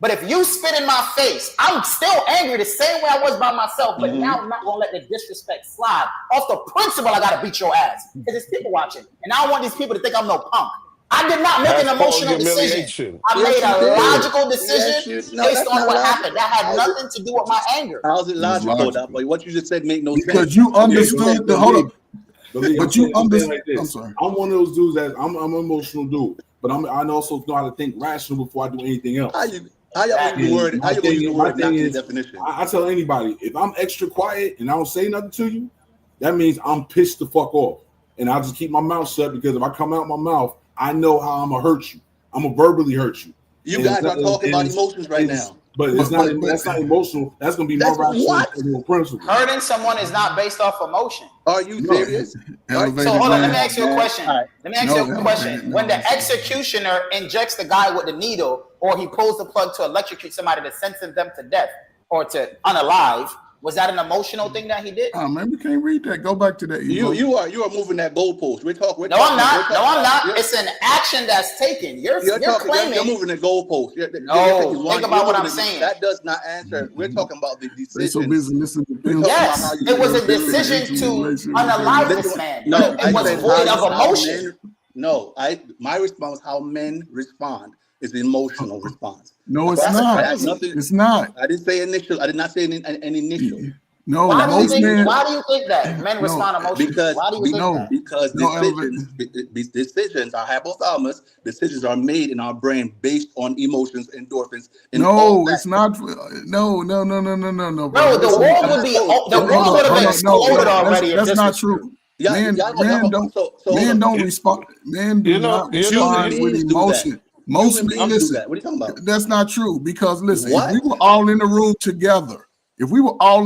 But if you spit in my face, I'm still angry the same way I was by myself, but now I'm not going to let the disrespect slide. Off the principle, I got to beat your ass because there's people watching. And I don't want these people to think I'm no punk. I did not make an emotional decision. I made a logical decision based on what happened. That had nothing to do with my anger. How's it logical, that boy? What you just said make no sense. Because you understood the hold up. But you understand. Like this. I'm sorry. I'm one of those dudes that I'm an emotional dude, but I also know how to think rational before I do anything else. How y'all use the word? How you gonna use the word? Not the definition. I tell anybody if I'm extra quiet and I don't say nothing to you, that means I'm pissed the fuck off, and I'll just keep my mouth shut because if I come out my mouth, I know how I'm gonna hurt you. I'm gonna verbally hurt you. You guys are talking about emotions right now. But it's not. That's not emotional. That's gonna be more rational principle. Hurting someone is not based off emotion. Are you serious? So hold on. Let me ask you a question. When the executioner injects the guy with the needle, or he pulls the plug to electrocute somebody to sentence them to death or to unalive, was that an emotional thing that he did? Oh man, we can't read that. Go back to that. You are moving that goalpost. No, I'm not. It's an action that's taken. You're claiming. You're moving the goalpost. Think about what I'm saying. That does not answer. We're talking about the decision. So busy listening to film. Yes, it was a decision to unalive this man. No, it was void of emotion. My response, how men respond, is the emotional response. No, it's not. It's not. I didn't say initial. I did not say an initial. No, why do you think that men respond emotionally? Because decisions are hypothalamus. Decisions are made in our brain based on emotions, endorphins. No, it's not. No. No, the world would have exploded already. That's not true. Men don't respond. Men do not respond with emotion. Most men, listen. What are you talking about? That's not true because listen, if we were all in the room together, and we were all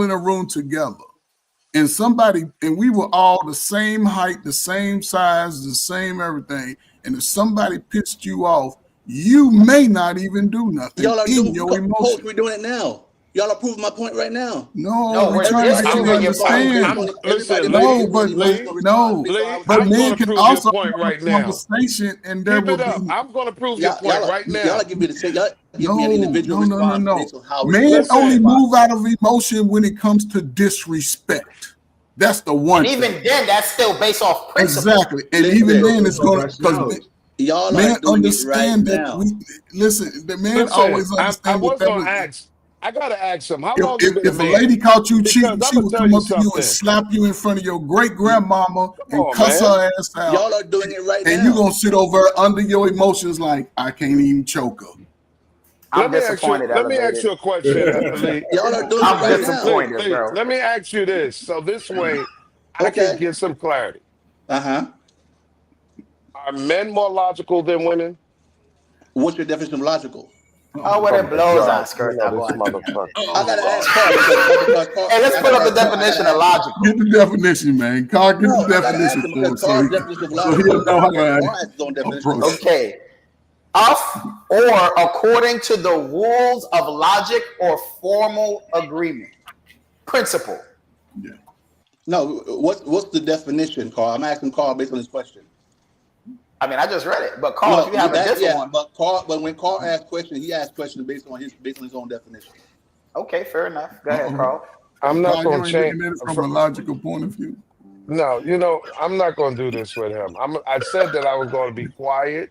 the same height, the same size, the same everything, and if somebody pissed you off, you may not even do nothing. Y'all are doing your emotion. We're doing it now. Y'all are proving my point right now. No, we're trying to get you to understand. But men can also have a conversation, and there will be. I'm going to prove your point right now. Y'all give me an individual response based on how men only move out of emotion when it comes to disrespect. That's the one. And even then, that's still based off principle. Exactly, and even then, it's going to Y'all Men are doing it right understand that now. listen, the men Listen, always I understand what was that gonna was. ask. I gotta ask him. How long you been a If a lady man? caught you Because cheating, I'm she gonna would tell come you up to you and something. slap you in front of your great grandmama Come and on, cuss man. her ass out. Y'all are doing it right And you now. gonna sit over under your emotions like I can't even choke her. I'm disappointed, Let me ask elevated. you a question, Lee. Y'all are doing it I'm right Lee, now. Lee, disappointed, Lee. bro. Let me ask you this, so this way I can Okay. get some clarity. Uh-huh. Are men more logical than women? What's your definition of logical? Oh, what Oh it my blows God! on skirt. You know That this boy. motherfucker. I gotta Oh, ask Carl because Carl, Hey, let's I pull gotta up the ask Carl. I gotta definition of ask him. logical. get the definition, man. Carl, get No, the I gotta ask definition him for because us Carl's definition of so logical he'll is know how different. to Carl has his own definition of approach. logical. Okay. Of or according to the rules of logic or formal agreement. Principle. Yeah. No, what's the definition, Carl? I'm asking Carl based on his question. I mean, I just read it. But Carl, if No, you have a that different yeah, one. but when Carl asks questions, he asks questions based on his own definition. Okay, fair enough. Go ahead, Carl. I'm not Carl, going you to ain't change. looking at it from a logical point of view. No, I'm not going to do this with him. I said that I was going to be quiet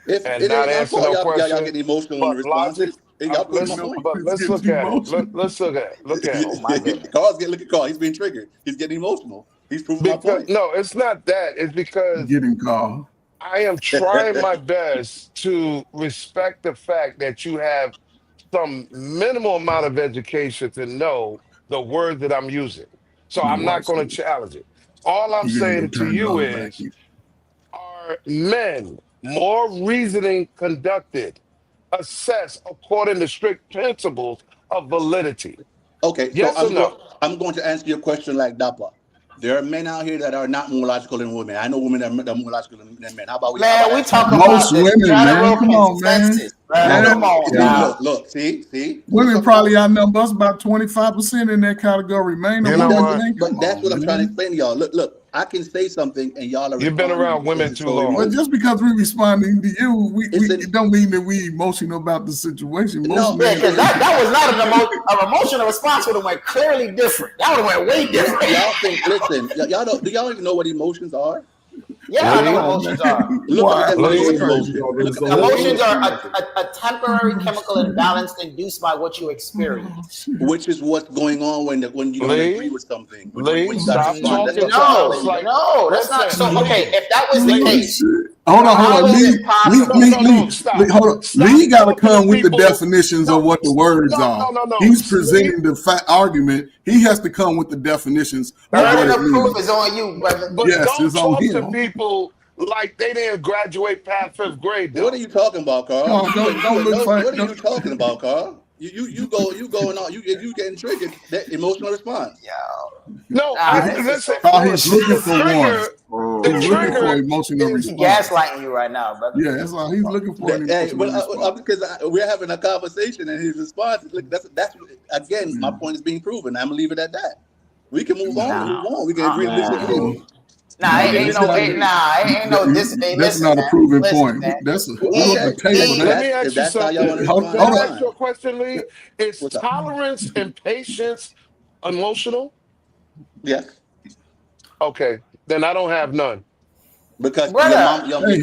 If and it not ain't my answer fault, no y'all question. get emotional in the But logic, responses, and y'all proving my let's No, point. but it's let's getting look at it. emotional. Let's look at it. Oh my goodness. Look at Carl. He's being triggered. He's getting emotional. He's proving my Because point. no, it's not that. It's because Get him, Carl. I am trying my best to respect the fact that you have some minimal amount of education to know the word that I'm using. So Now I'm not watch going to this. challenge it. All I'm You gotta go saying to turn it you on back. is, are men more reasoning conducted, assessed according to strict principles of validity? Okay, so Yes or no? I'm going to answer your question like Dapper. There are men out here that are not more logical than women. I know women that are more logical than men. How about Man, we that simple? talking Most about the women, man. general Come on, man. consensus, bro. No, Yeah. Come no. on now. Look. See. We Women talking probably about, outnumber us about 25% in that category, man. The You but know women, that's what? man. Come that's what on, I'm trying to man. explain to y'all. Look. I can say something and y'all are You've been responding around because women it's too so long. But emotional. just because we responding to you, It's an it don't mean that we emotional about the situation. Most no. Yeah, men, because that was not an emotional response. Would have went clearly different. That would have went way different. Y'all think? Listen, y'all don't. Do y'all even know what emotions are? Yeah, I know what Lee, come on, emotions man. are. Look up the Why? definition That's of Lee, an crazy. emotion. Emotions are Emotion. a temporary chemical imbalance induced by what you Oh, experience. shit. Which is what's going on when you don't agree Lee, with something, when Lee, you got to stop respond. That's talking what I'm trying to to us explain No, to you. like, no, that's not. listen, So, okay, Lee, if that was the Oh, Lee, case, shit. Hold on, hold how on. is Lee, it possible? no, stop. Hold on. Stop Lee got to talking to come with the people. definitions of No, what the words are. no. He's Lee, presenting the argument. He has to come with the definitions of what Burden it of proof means. is on you, brother. but Yes, don't it's on talk to him. people like they didn't graduate past fifth grade, What are though. you talking about, Carl? Carl, don't You look know for what are don't, you talking about, Carl? You going on you getting triggered, that emotional response. Yo, No, nah, I he, this is listen. so Carl, funny. he's looking The for one. trigger, the He's looking for trigger emotional is He response. gaslighting you right now, brother. Yeah, that's all. He's looking for an Hey, emotional response. because we're having a conversation and his response is look, that's again my point is being proven. I'm gonna leave it at that. We can move on and Nah, move on. We can agree to disagree. No, nah, it no, ain't no, it ain't no. Hey, that's listen, not a man, proven listen, point. man. That's Well, we on okay, the table. if Let That me if ask you that's how y'all want something. to hold, respond, Can hold that's I up. ask you fine. a question, Lee? Is What's up? tolerance and patience emotional? Yes, Okay, then I don't have none. because Brother, Hey.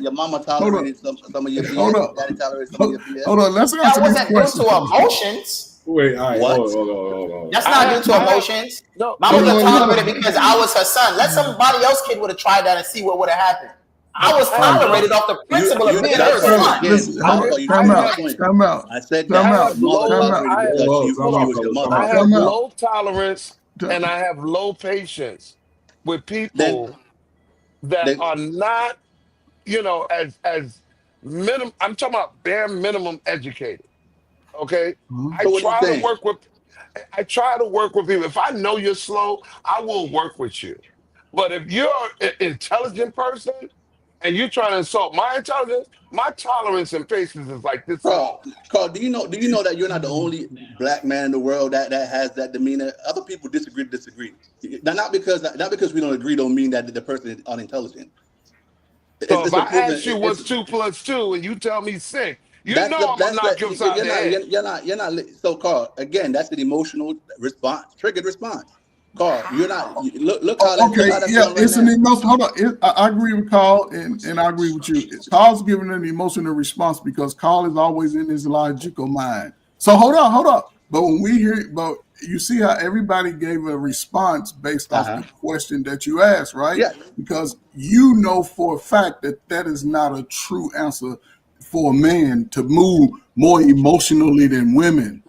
your mama Hold up. tolerated some of your Hold BS. up. Your daddy tolerated some of Hold, your BS. hold on. Let's that answer this wasn't due question to first. emotions. Wait, all right, What? hold on. That's I not due have, to I have, emotions. no, Mama no, would no. tolerate it because I was her son. Let somebody else kid would have tried that and see what would have happened. I But was I have Oh, low, tolerated off the principle of being her That's listen, son. again, listen. Hold Dapper. up. You I Time proved my out. have, point. Time out. I said Time I that out. your have mother Time low, out. tolerated I have, because hold she on. was your I mother. have Time out. low tolerance and I have low patience with Then people that then are not, as minimum. I'm talking about bare minimum educated. Okay, Huh? I so what are you try to saying? work with. I try to work with people. If I know you're slow, I will work with you. But if you're an intelligent person and you're trying to insult my intelligence, my tolerance and patience is like this Carl, small. do you know that you're not the only black man in the world that has that demeanor? Other people disagree. Now, not because we don't agree don't mean that the person is unintelligent. So if It's a I proven ask you it's what's 2 + 2 and you tell me 6, you that's know I'm gonna that's knock that you upside you're the not head. you're not so Carl, again, that's an emotional response, triggered response. Carl, you're not. Look how that. Okay, Look how that's yeah, going right it's now. an emotion. Hold on, I agree with Carl, and I agree with you. Carl's giving an emotional response because Carl is always in his logical mind. So hold on. But when we hear, but you see how everybody gave a response based off the question that you asked, right? Yeah. Because you know for a fact that is not a true answer for a man to move more emotionally than women.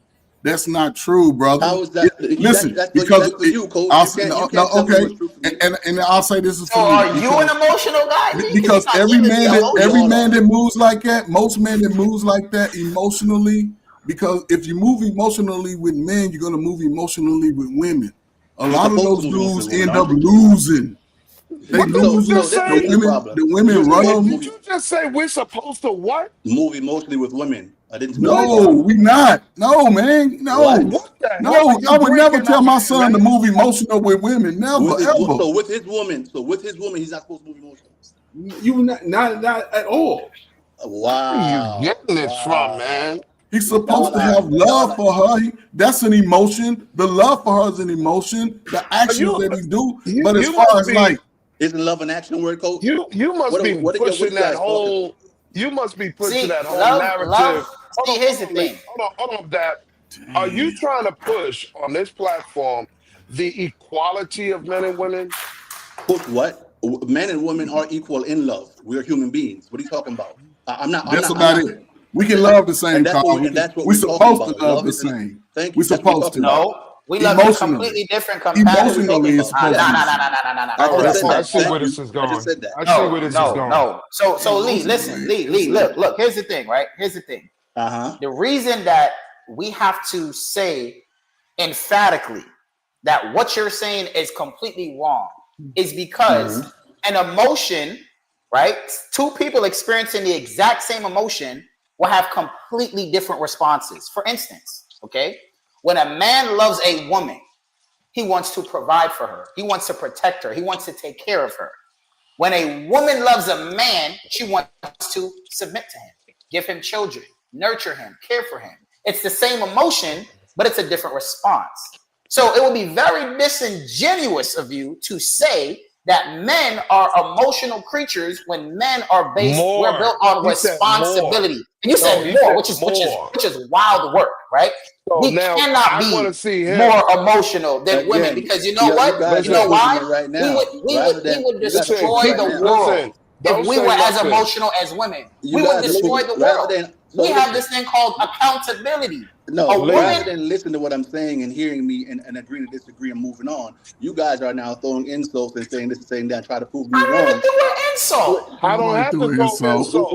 That's not true, brother. How is that? Listen, That's because for you, Coach. I'll, You can't tell me okay, what's true for me. and I'll say this is So for me. are you an emotional guy? G? Because you're not every giving me man emotion. that moves like that, most men that moves like that emotionally, because if you move emotionally with men, you're gonna move emotionally with women. A lot of those dudes end up losing. They What did you lose. just say? The women run them. Did you just say we're supposed to what? Move emotionally with women. I didn't. No, we not. No, man. No. What the hell No, are you I would never drinking tell over my there, son to man? move emotional with women. Never, ever. So with his woman, he's not supposed to move emotional. You not at all. Wow. Where are you getting this from, man? He's supposed to have love for her. That's an emotion. The love for her is an emotion. The actions that he do. But as far as like, isn't love an action word, Coach? You must be pushing that whole. You must be pushing that whole narrative. See, here's the thing. Hold on, Dad. Are you trying to push on this platform the equality of men and women? Coach, what? Men and women are equal in love. We're human beings. What are you talking about? That's about it. We can love the same, Carl. We're supposed to love the same. Thank you. We're supposed to. No. We love in completely different compatibility. Emotionally, it's supposed to. I see where this is going. I see where this is going. No. So Lee, listen, Lee, look. Here's the thing, right? Here's the thing. The reason that we have to say emphatically that what you're saying is completely wrong is because an emotion, right? Two people experiencing the exact same emotion will have completely different responses. For instance, okay, when a man loves a woman, he wants to provide for her. He wants to protect her. He wants to take care of her. When a woman loves a man, she wants to submit to him, give him children, nurture him, care for him. It's the same emotion, but it's a different response. So it would be very disingenuous of you to say that men are emotional creatures when men are we're built on responsibility. And you said more, which is wild work, right? So we cannot be more emotional than women because you know what? You know why? Right we would destroy the world if we were as emotional as women. We would destroy the world. We have this thing called accountability. No, rather than listen to what I'm saying and hearing me and agreeing to disagree and moving on, you guys are now throwing insults and saying this and saying that, try to prove me wrong. I don't do an insult. I don't have to throw insults. I'll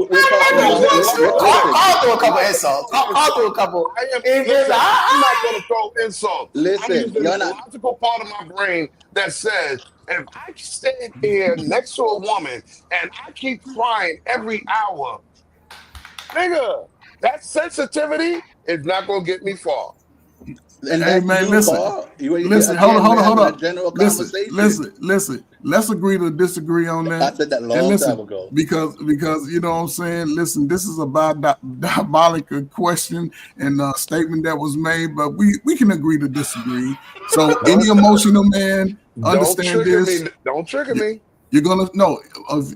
throw a couple insults. I'll throw a couple. I'm not going to throw insults. Listen, I'm using the logical part of my brain that says, if I stand here next to a woman and I keep crying every hour, nigga, that sensitivity is not going to get me far. And hey man, listen, hold on. Listen. Let's agree to disagree on that. I said that long time ago. Because you know what I'm saying. Listen, this is about diabolical question and statement that was made, but we can agree to disagree. So any emotional man, understand this. Don't trigger me. You're gonna know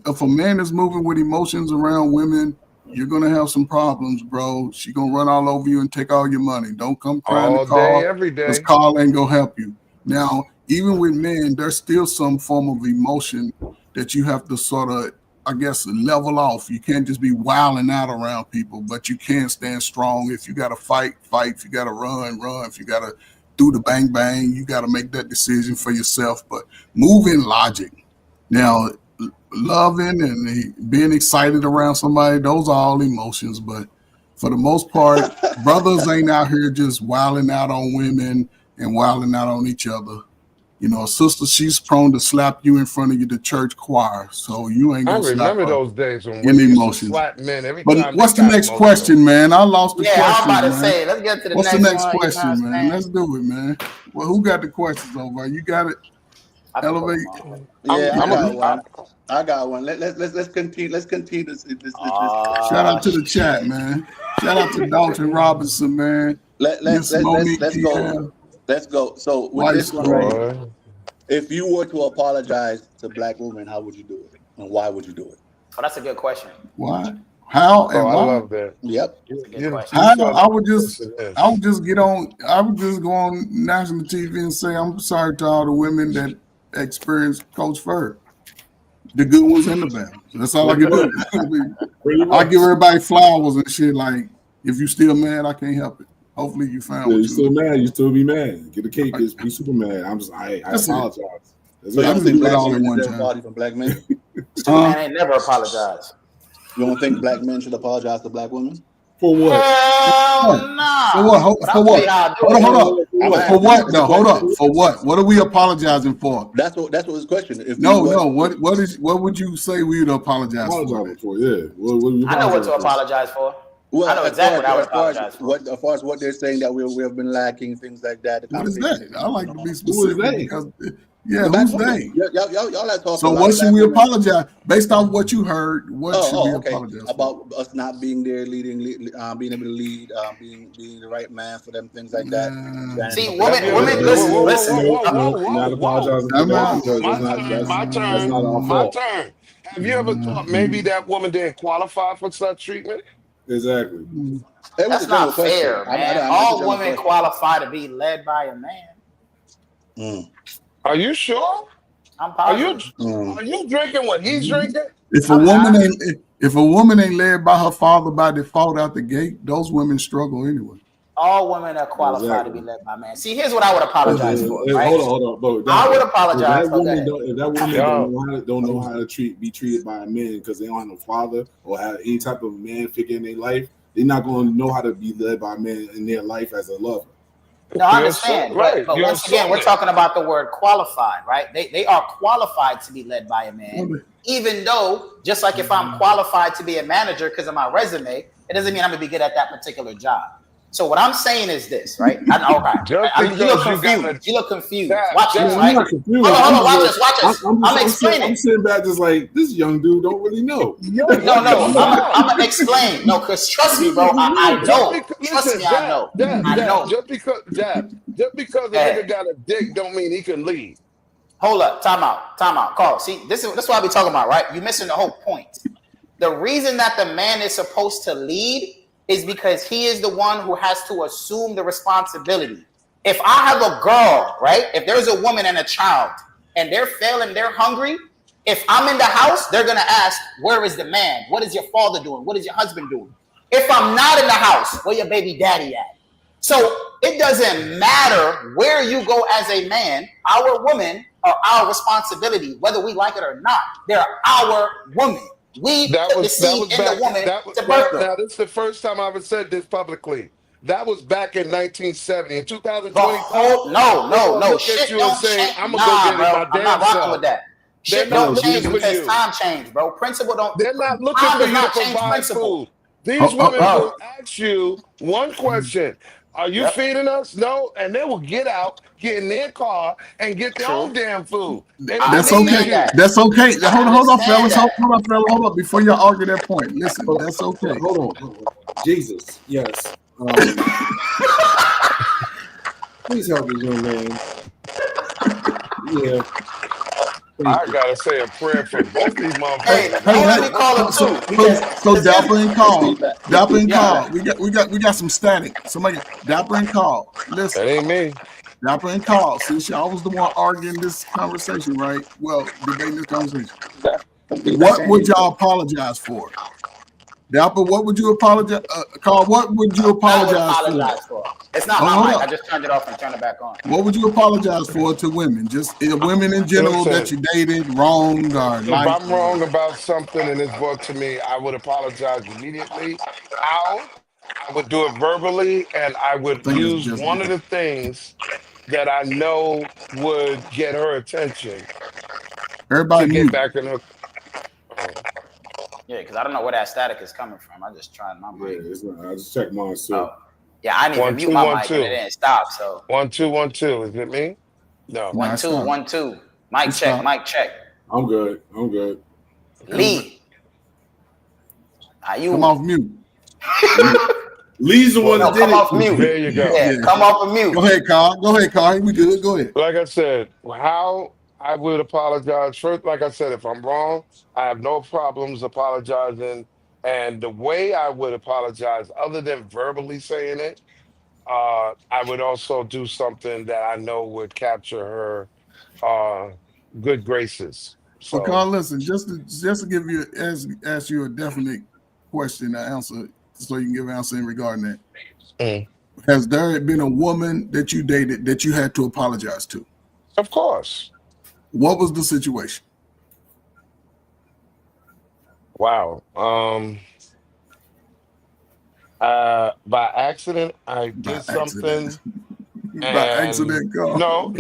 if a man is moving with emotions around women. You're gonna have some problems, bro. She gonna run all over you and take all your money. Don't come crying to Carl, every day. because Carl ain't gonna help you. Now, even with men, there's still some form of emotion that you have to sort of, I guess, level off. You can't just be wilding out around people, but you can stand strong. If you gotta fight. If you gotta run. If you gotta do the bang, you gotta make that decision for yourself. But move in logic. Now, loving and being excited around somebody, those are all emotions, but for the most part, brothers ain't out here just wilding out on women and wilding out on each other. You know, a sister, she's prone to slap you in front of the church choir, so you ain't gonna slap her. those days when women used to slap men every time. But what's the next question, man? I lost the question. Yeah, I'm about to say, let's get to the what's next the next one, question, man? Let's do it, man. Well, who got the questions over? You got it. Elevate. Yeah, I got one. Let's continue. Let's continue this. Shout out to the chat, man. Shout out to Dalton Robinson, man. Let's go. Let's go. So with this one right here, If you were to apologize to black women, how would you do it, and why would you do it? Oh, that's a good question. Why? How and Oh, I why? love that. Yep. That's a good question. How? saw I would just this. get on. I would just go on national TV and say I'm sorry to all the women that experienced Coach Ferg, the good ones and the bad ones. That's all I can do. I give everybody flowers and shit. Like, if you still mad, I can't help it. Hopefully you found Yeah, what you still mad? You still be mad? Get a cake. Just be super mad. I That's it. apologize. That's So it. you don't think do it black all men at one deserve time. apology from black men? Man ain't never apologized. You don't think black men should apologize to black women? For what? Hell nah. For what? But For I'll what? tell you how I do Hold on, it. hold up. For what? No, hold up. For what? What are we apologizing for? That's what his question. If No, you no. What would you say we would apologize for? Apologize for, yeah. What do you I know what to apologize apologize for. Well, I know exactly what I would apologize for. As far as what they're saying that we have been lacking, things like that. The What is conversation that? I like to be Who is specific they? because Black who's women. they? Y'all like talking So about what should black we women. apologize based on what you heard? What should we Okay. apologize for? About us not being there, leading, being able to lead, being the right man for them, things like that. Nah. See, Have women, you women, ever- listen, whoa, whoa, listen. whoa, whoa, No, whoa, not whoa, apologizing whoa. for that Whoa, because My that's turn. not our My fault. turn. Have you ever thought maybe that woman didn't qualify for such treatment? Exactly. It was That's a general not question. fair, man. It's a All general women question. qualify to be led by a man. Are you sure? I'm Are you positive. are you drinking what he's drinking? If a I'm woman not. ain't led by her father by default out the gate, those women struggle anyway. All women are qualified to be led by men. See, here's what I would apologize for. Right? Hold on, bro. I would apologize If for that that. woman don't Yo. know how to be treated by a man because they don't have no father or have any type of man figure in their life, they're not going to know how to be led by a man in their life as a lover. No, I understand. Right. But once again, we're talking about the word qualified, right? They are qualified to be led by a man, even though, just like if I'm qualified to be a manager because of my resume, it doesn't mean I'm going to be good at that particular job. So what I'm saying is this, right? You look confused. Watch this, right? I'm not confused. Hold on. Watch this. I'm explaining. I'm sitting back just like, this young dude don't really know. No. I'm gonna explain. No, because trust me, bro. I know. Trust me, I know. I know. Just because a nigga got a dick don't mean he can lead. Hold up. Time out. Carl. See, this is what I be talking about, right? You're missing the whole point. The reason that the man is supposed to lead is because he is the one who has to assume the responsibility. If I have a girl, right? If there's a woman and a child and they're failing, they're hungry. If I'm in the house, they're going to ask, where is the man? What is your father doing? What is your husband doing? If I'm not in the house, where your baby daddy at? So it doesn't matter where you go as a man, our women are our responsibility, whether we like it or not. They're our women. We put the seed in the woman to birth them. Now, this is the first time I ever said this publicly. That was back in 1970. In 2020, no. Shit don't change. I'm gonna go get it my damn I'm not rocking self. with that. Shit don't change because time changed, bro. Principle don't. They're not looking for you to provide food. These women will ask you one question. Are you feeding us? No. And they will get out, get in their car, and get their own damn food. That's okay. That's okay. Hold on, fellas. Hold up. Before y'all argue that point. Listen, that's okay. Hold on. Jesus. Yes. Please help this young man. Yeah. I gotta say a prayer for both these motherfuckers. Hey, let me call him too. So Dapper and Carl. We got some static. Somebody, Dapper and Carl. Listen. That ain't me. Dapper and Carl. Since y'all was the one arguing this conversation, right? Well, debating this conversation. What would y'all apologize for? Dapper, what would you apologize? Carl, what would you apologize for? It's not my mic. I just turned it off and turned it back on. What would you apologize for to women? Just women in general that you dated, wronged, or if I'm wrong about something in this book to me, I would apologize immediately. How? I would do it verbally, and I would use one of the things that I know would get her attention. Everybody get back in her. Yeah, because I don't know where that static is coming from. I just tried my mic. I just checked mine too. Yeah, I didn't even mute my mic and it didn't stop. So 1 2 1 2. Is it me? No. 1 2 1 2. Mic check. I'm good. Lee. Come off mute. Lee's the one that did come it. Off mute. There you go. Yeah, come off of mute. Go ahead, Carl. We good. Go ahead. Like I said, how I would apologize first. Like I said, if I'm wrong, I have no problems apologizing. And the way I would apologize, other than verbally saying it, I would also do something that I know would capture her good graces. Well, So, Carl, listen, just to give you ask you a definite question to answer, so you can give an answer in regarding that. mm, Has there been a woman that you dated that you had to apologize to? of course. What was the situation? Wow. By accident, I By did accident. something, By and accident, Carl. no,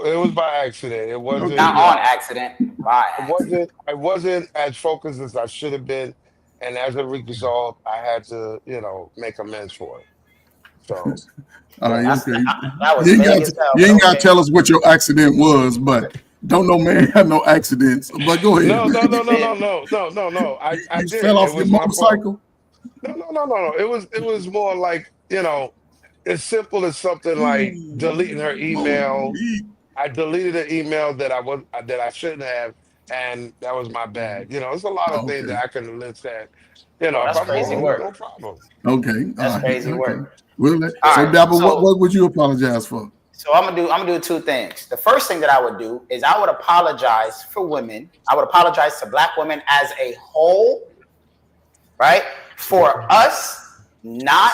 it was by accident. It Okay. wasn't, Not on accident, by I accident. wasn't, I wasn't as focused as I should have been, and as a result, I had to, make amends for it. So, All right, that's okay. That was You ain't vague got as to, hell, you but ain't got to okay. tell us what your accident was, but don't no man have no accidents. But go ahead. no, no, no, no, Yeah. no, no, no, no, no. I You fell did. It off your was my fault. motorcycle. No, no, no, no, no. It was more like, as simple as something like deleting her email. I deleted an email that I shouldn't have, and that was my bad. It's a lot of things Okay. that I can list that. Bro, If that's I'm crazy wrong, work. no problem. Okay. All That's right. crazy Okay. work. Well, All so right. Dapper, what So would you apologize for? so I'm gonna do two things. The first thing that I would do is I would apologize for women. I would apologize to Black women as a whole, right? For us not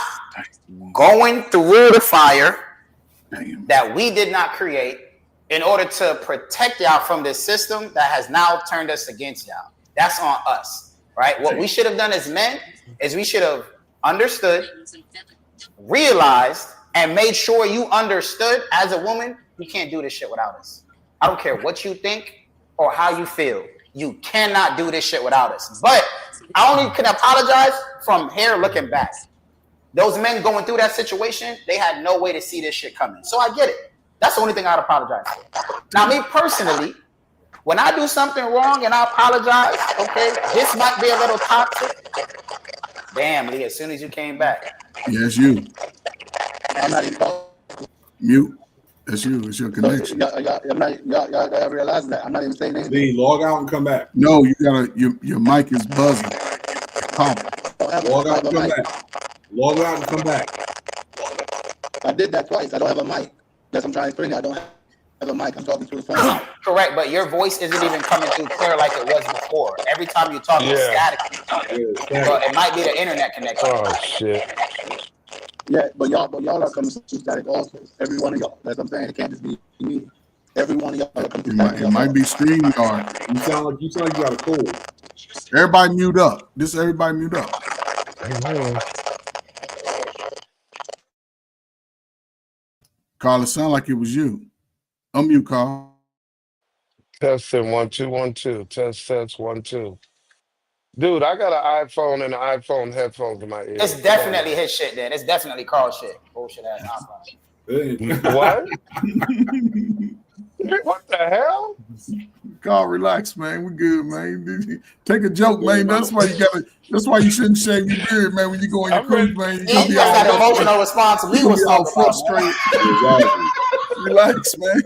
going through the fire Damn. that we did not create in order to protect y'all from this system that has now turned us against y'all. That's on us, right? What we should have done as men is we should have understood, realized, and made sure you understood as a woman, you can't do this shit without us. I don't care what you think or how you feel. You cannot do this shit without us. But I only can apologize from here looking back. Those men going through that situation, they had no way to see this shit coming. So I get it. That's the only thing I'd apologize for. Now, me personally, when I do something wrong and I apologize, okay, this might be a little toxic. Damn, Lee, as soon as you came back. Yes, you. I'm not even. Mute. That's you. It's your connection. Y'all realize that I'm not even saying anything. Lee, log out and come back. No, you gotta. Your mic is buzzing. Pop. Log out and come back. Log out and come back. I did that twice. I don't have a mic. That's what I'm trying to explain. I don't have a mic. I'm talking through the phone. Correct, but your voice isn't even coming through clear like it was before. Every time you talk, it's Yeah. static. Well, it might be the internet connection. Oh shit. Yeah, but y'all are coming through static also. Every one of y'all. That's what I'm saying. It can't just be me. Every one of y'all are coming through static. It might be StreamYard. You sound like you got a cold. Everybody mute up. Everybody mute up. Carl, it sounded like it was you. Unmute, Carl. Testing 1 2 1 2. Test 1 2. Dude, I got an iPhone and an iPhone headphones in my ear. It's definitely his shit then. It's definitely Carl's shit. Bullshit ass iPhone. What? What the hell? Carl, relax, man. We good, man. Take a joke, man. That's why you shouldn't shave your beard, man, when you go on your I'm cruise, ready. man. He just got an emotional response. We You was be all talking about frustrated. Exactly. Relax, man.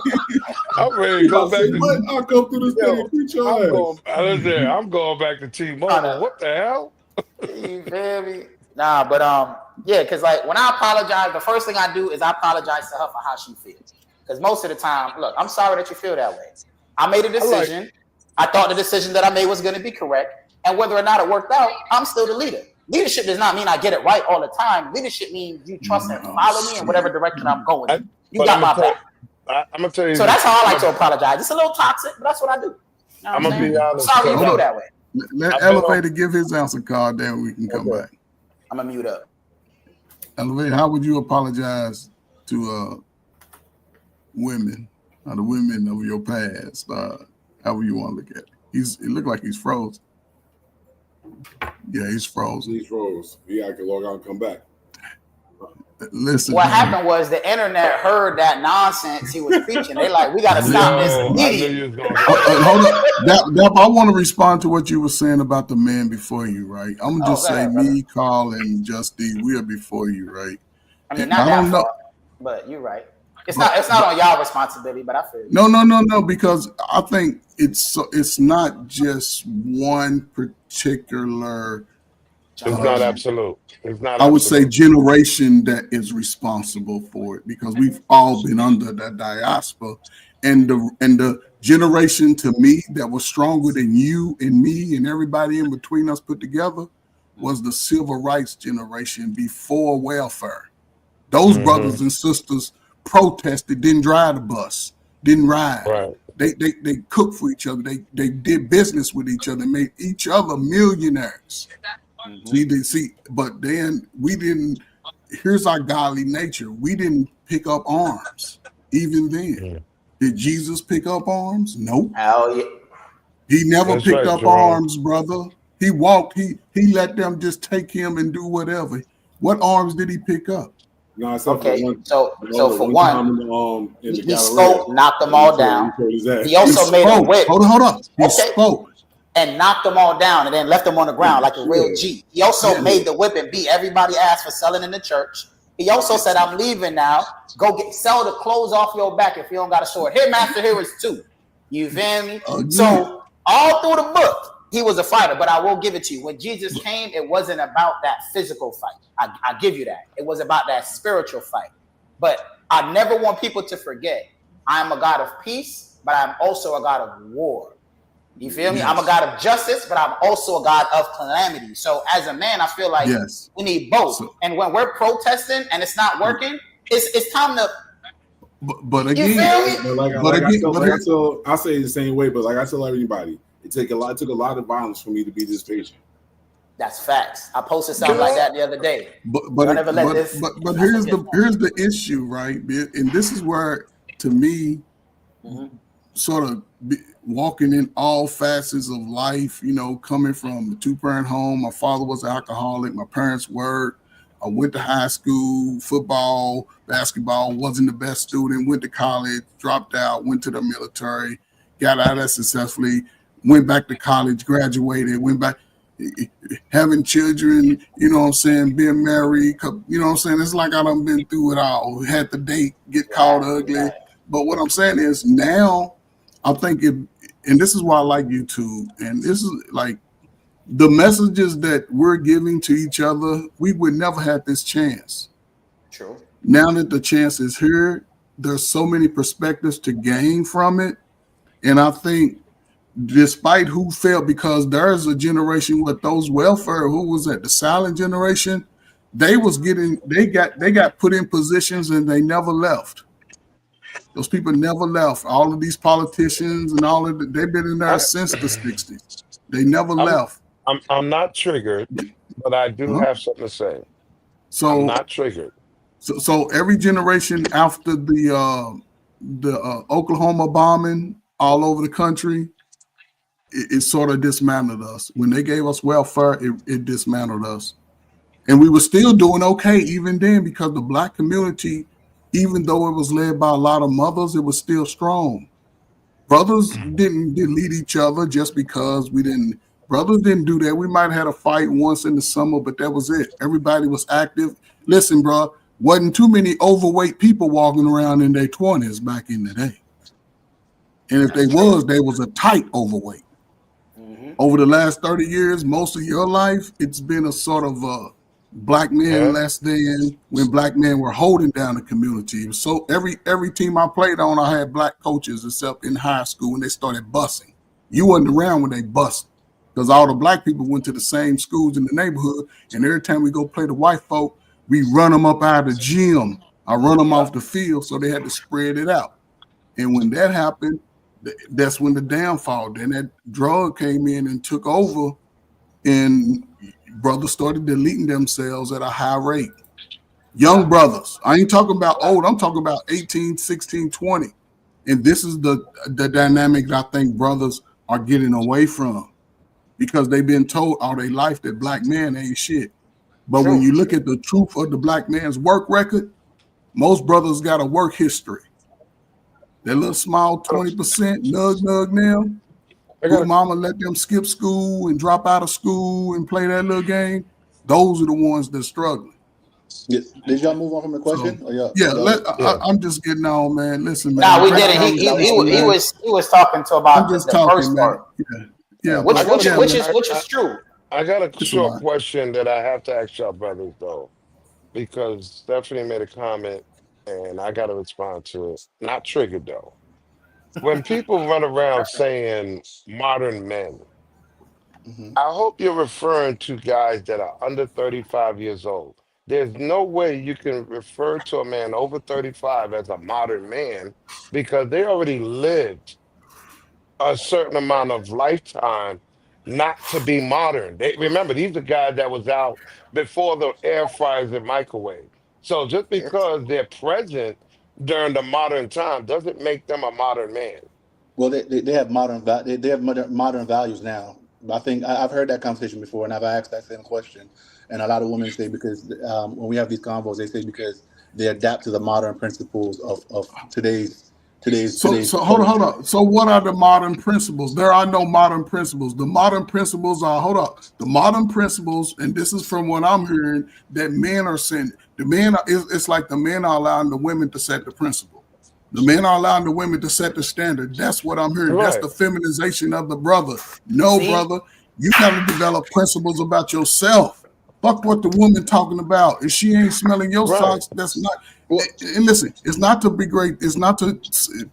I'm ready to go back to. I'll come through this thing and preach your ass. I'm going back to T-Mobile. What the hell? You feel me? Nah, but yeah, because like when I apologize, the first thing I do is I apologize to her for how she feels. Because most of the time, look, I'm sorry that you feel that way. I made a decision. I thought the decision that I made was going to be correct. And whether or not it worked out, I'm still the leader. Leadership does not mean I get it right all the time. Leadership means you trust and follow me in whatever direction I'm going. You got my back. I'm going to tell you. So that's how I like to apologize. It's a little toxic, but that's what I do. You know I'm going to be honest. Sorry you feel that way. Let Elevator give his answer card, then we can come back. I'm going to mute up. Elevator, how would you apologize to women, or the women of your past, however you want to look at it? It looked like he's frozen. Yeah, he's frozen. He's froze. Yeah, I can log out and come back. Listen. What happened was the internet heard that nonsense he was preaching. They like, we got to stop this immediately. Hold on. Dap, I want to respond to what you were saying about the man before you, right? I'm going to just say me, Carl, and Just D, we are before you, right? I mean, not that far, but you're right. It's not on y'all responsibility, but I feel you. No, because I think it's not just one particular. It's not absolute. It's not I would say absolute. generation that is responsible for it, because we've all been under that diaspora, and the generation to me that was stronger than you and me and everybody in between us put together was the civil rights generation before welfare. Those brothers and sisters protested, didn't drive the bus, didn't ride. Right. They cooked for each other. They did business with each other, made each other millionaires. But then we didn't. Here's our godly nature. We didn't pick up arms. Even then, did Jesus pick up arms? Nope. Hell yeah. He never That's picked right, up Jerome. arms, brother. He walked. He let them just take him and do whatever. What arms did he pick up? No, except Okay, for one. so for time one, in the he Galleria, spoke, knocked them all down. He He also made a spoke. whip. Hold up. He Okay. spoke. And knocked them all down and then left them on the ground like a real G. He also made the whip and beat everybody ass for selling in the church. He also said, I'm leaving now. Go sell the clothes off your back if you don't got a sword. Here, master, here is two. You feel me? So all through the book, he was a fighter, but I will give it to you. When Jesus came, it wasn't about that physical fight. I give you that. It was about that spiritual fight. But I never want people to forget, I'm a God of peace, but I'm also a God of war. You feel me? I'm a God of justice, but I'm also a God of calamity. So as a man, I feel like we need both. And when we're protesting and it's not working, it's time to. But again, I say it the same way, but like I tell everybody, it took a lot of violence for me to be this patient. That's facts. I posted something like that the other day. But here's the issue, right? And this is where, to me, sort of walking in all facets of life, coming from a two-parent home. My father was an alcoholic. My parents were. I went to high school, football, basketball, wasn't the best student, went to college, dropped out, went to the military, got out of that successfully, went back to college, graduated, went back, having children, being married, it's like I done been through it all. Had to date, get called ugly. But what I'm saying is now, I think and this is why I like YouTube, and this is like the messages that we're giving to each other, we would never have this chance. True. Now that the chance is here, there's so many perspectives to gain from it. And I think despite who failed, because there's a generation with those welfare, who was that? The silent generation, they got put in positions and they never left. Those people never left. All of these politicians and all of they've been in there since the 60s. They never left. I'm not triggered, but I do have something to say. So I'm not triggered. So every generation after the Oklahoma bombing all over the country, it sort of dismantled us. When they gave us welfare, it dismantled us. And we were still doing okay even then, because the Black community, even though it was led by a lot of mothers, it was still strong. Brothers didn't delete each other just because brothers didn't do that. We might have had a fight once in the summer, but that was it. Everybody was active. Listen, bro, wasn't too many overweight people walking around in their 20s back in the day. And if they was a tight overweight. Over the last 30 years, most of your life, it's been a sort of a Black men less than, when Black men were holding down the community. So every team I played on, I had Black coaches, except in high school when they started busing. You wasn't around when they busted, because all the Black people went to the same schools in the neighborhood, and every time we go play the white folk, we run them up out of the gym. I run them off the field, so they had to spread it out. And when that happened, that's when the downfall. Then that drug came in and took over, and brothers started deleting themselves at a high rate. Young brothers. I ain't talking about old. I'm talking about 18, 16, 20. And this is the dynamic that I think brothers are getting away from, because they've been told all their life that Black men ain't shit. But when you look at the truth of the Black man's work record, most brothers got a work history. That little small 20% nug now, who mama let them skip school and drop out of school and play that little game, those are the ones that struggling. Did y'all move on from the So question? Or y'all, yeah, y'all Yeah. I'm just getting on, man. Listen, No, man, we great didn't. conversation, man. He was talking to I'm about just the talking, first part, man. Yeah, I but got a yeah, man, which is true. I got a it's short fine. question that I have to ask y'all brothers though, because Stephanie made a comment and I got to respond to it. Not triggered though. When people run around saying modern men, hmm I hope you're referring to guys that are under 35 years old. There's no way you can refer to a man over 35 as a modern man because they already lived a certain amount of lifetime not to be modern. They remember these are guys that was out before the air fryers and microwave. So just because they're present during the modern time doesn't make them a modern man. Well, they have they have modern values now. I think I've heard that conversation before, and I've asked that same question. And a lot of women say because when we have these convos, they say because they adapt to the modern principles of today's So hold culture. up. So what are the modern principles? There are no modern principles. The modern principles are hold up. The modern principles, and this is from what I'm hearing, that men are saying the men are, it's like the men are allowing the women to set the principle. The men are allowing the women to set the standard. That's what I'm hearing. That's Right, the feminization of the brother. No, See, brother, you got to develop principles about yourself. Fuck what the woman talking about. If she ain't smelling your right. socks, that's not. Well, And listen, it's not to be great. It's not to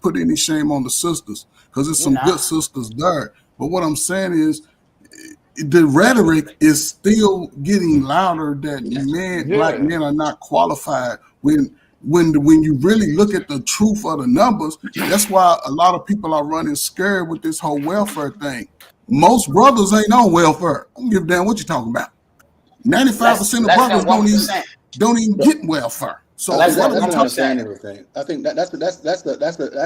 put any shame on the sisters because there's you're some not. good sisters there. But what I'm saying is the rhetoric is still getting louder that black Yeah. men are not qualified when you really look at the truth of the numbers. That's why a lot of people are running scared with this whole welfare thing. Most brothers ain't on welfare. I don't give a damn what you're talking about. 95% of Less brothers than don't 1%. even get welfare. So I Less think what than are we that's one an talking? percent. understandable thing. I think that's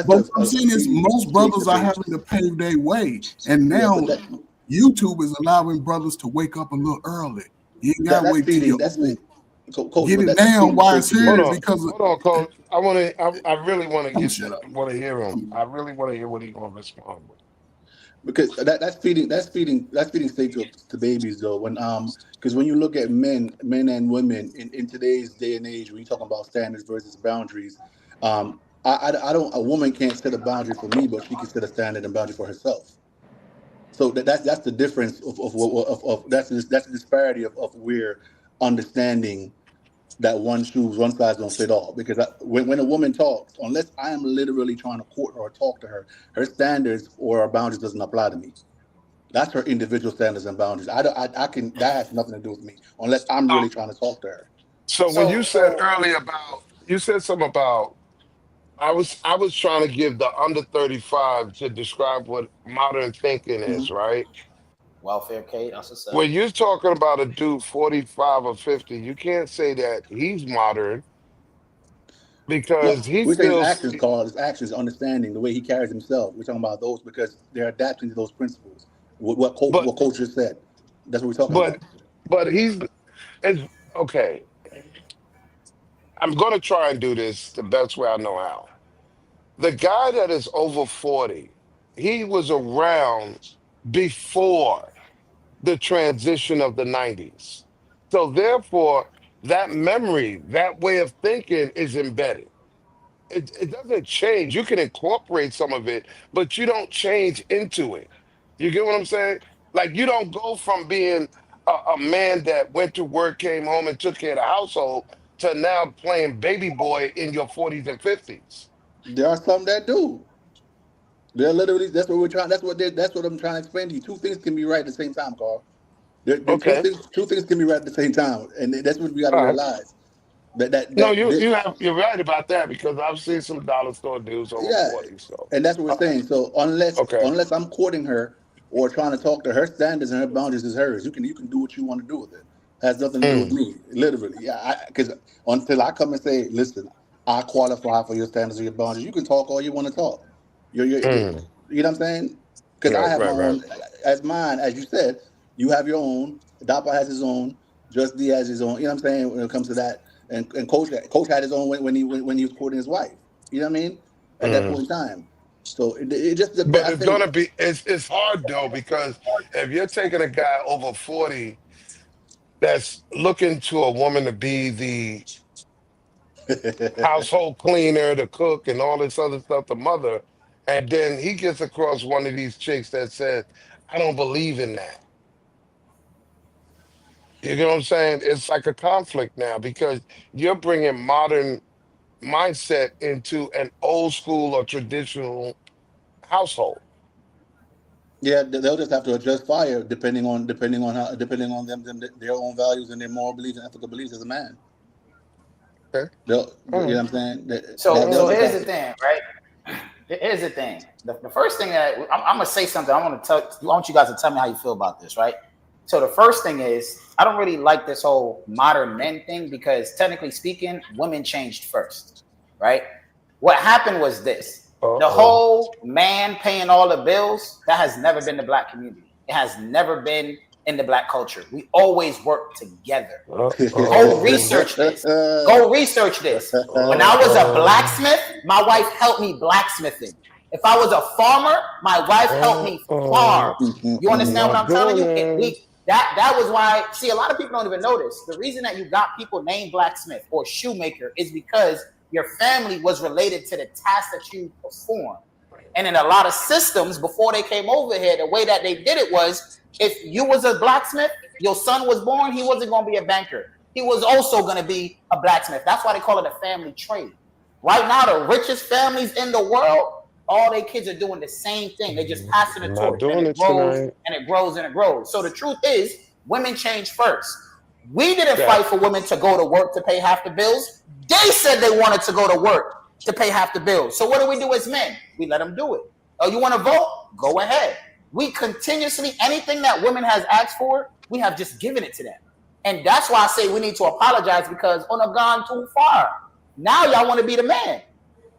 But what I'm a saying is feeding most brothers are having to stages. pave their way. And Yeah, now but YouTube is allowing brothers to wake up a little early. You ain't gotta that's wait till feeding. you're old. Coach. Get But it that's now feeding while stage it's to Hold here on. stage. because Hold on, coach. I really want to I'm get shut up. want to hear him. I really want to hear what he's gonna respond with. Because that's feeding stage to babies though. When because when you look at men and women in today's day and age, when you're talking about standards versus boundaries, I don't a woman can't set a boundary for me, but she can set a standard and boundary for herself. So that's the difference of that's the disparity of where understanding that one size don't fit all. Because when a woman talks, unless I am literally trying to court her or talk to her, her standards or her boundaries doesn't apply to me. That's her individual standards and boundaries. I can that has nothing to do with me unless I'm So, really trying to talk to her. so when you said So earlier about you said something about I was trying to give the under 35 to describe what modern thinking hmm is, right? welfare, Kate. That's what's up. When you're talking about a dude 45 or 50, you can't say that he's modern No, because he's we're saying his still actions, Carl. His actions, understanding the way he carries himself. We're talking about those because they're adapting to those principles. but What coach just said. That's what we're talking but about. but he's it's okay. I'm gonna try and do this the best way I know how. The guy that is over 40, he was around before the transition of the 90s. So therefore, that memory, that way of thinking is embedded. It doesn't change. You can incorporate some of it, but you don't change into it. You get what I'm saying? Like you don't go from being a man that went to work, came home, and took care of the household to now playing baby boy in your 40s and 50s. There are some that do. They're literally that's what we're trying. That's what I'm trying to explain to you. Two things can be right at the same time, Carl. There Okay. two things can be right at the same time, and that's what we got to All right. realize. No, That you're right about that because I've seen some dollar store dudes over Yeah, 40. So and that's what we're all right. saying. So Okay. unless I'm courting her or trying to talk to her, standards and her boundaries is hers. You can do what you want to do with it. Has nothing to do with Mm, me, literally. Yeah, because until I come and say, listen, I qualify for your standards or your boundaries. You can talk all you want to talk. mm. You know what I'm saying? Because I Right, have my right, right. own, as mine, as you said, you have your own. Dapper has his own. Just D has his own. You know what I'm saying when it comes to that. And coach had his own when he was courting his wife. You know what I mean? At that Mm. point in time. So it just depends. But I it's think gonna be it's hard though because if you're taking a guy over 40 that's looking to a woman to be the household cleaner, the cook, and all this other stuff, the mother. And then he gets across one of these chicks that says, I don't believe in that. You know what I'm saying? It's like a conflict now because you're bringing modern mindset into an old school or traditional household. Yeah, they'll just have to adjust fire depending on them their own values and their moral beliefs and ethical beliefs as a man. Okay. They'll, All you know right. what I'm saying? So They'll here's just the thing, right? Here's the thing. The first thing that I'm gonna say something. I want you guys to tell me how you feel about this, right? So the first thing is I don't really like this whole modern men thing because technically speaking, women changed first, right? What happened was this: the Uh-oh. whole man paying all the bills, that has never been the black community. It has never been in the black culture. We always work together. Go research this. Go research this. When I was a blacksmith, my wife helped me blacksmithing. If I was a farmer, my wife helped me farm. You understand what I'm telling you? That was why. See, a lot of people don't even notice. The reason that you got people named blacksmith or shoemaker is because your family was related to the task that you perform. And in a lot of systems before they came over here, the way that they did it was if you was a blacksmith, your son was born, he wasn't going to be a banker. He was also going to be a blacksmith. That's why they call it a family trade. Right now, the richest families in the world, all their kids are doing the same thing. They're just passing the torch, and it grows and it grows and it grows. So the truth is, women change first. We didn't fight for women to go to work to pay half the bills. They said they wanted to go to work to pay half the bills. So what do as men? We let them do it. Oh, you want to vote? Go ahead. We continuously, anything that women has asked for, we have just given it to them. And that's why I say we need to apologize because on have gone too far. Now y'all want to be the man.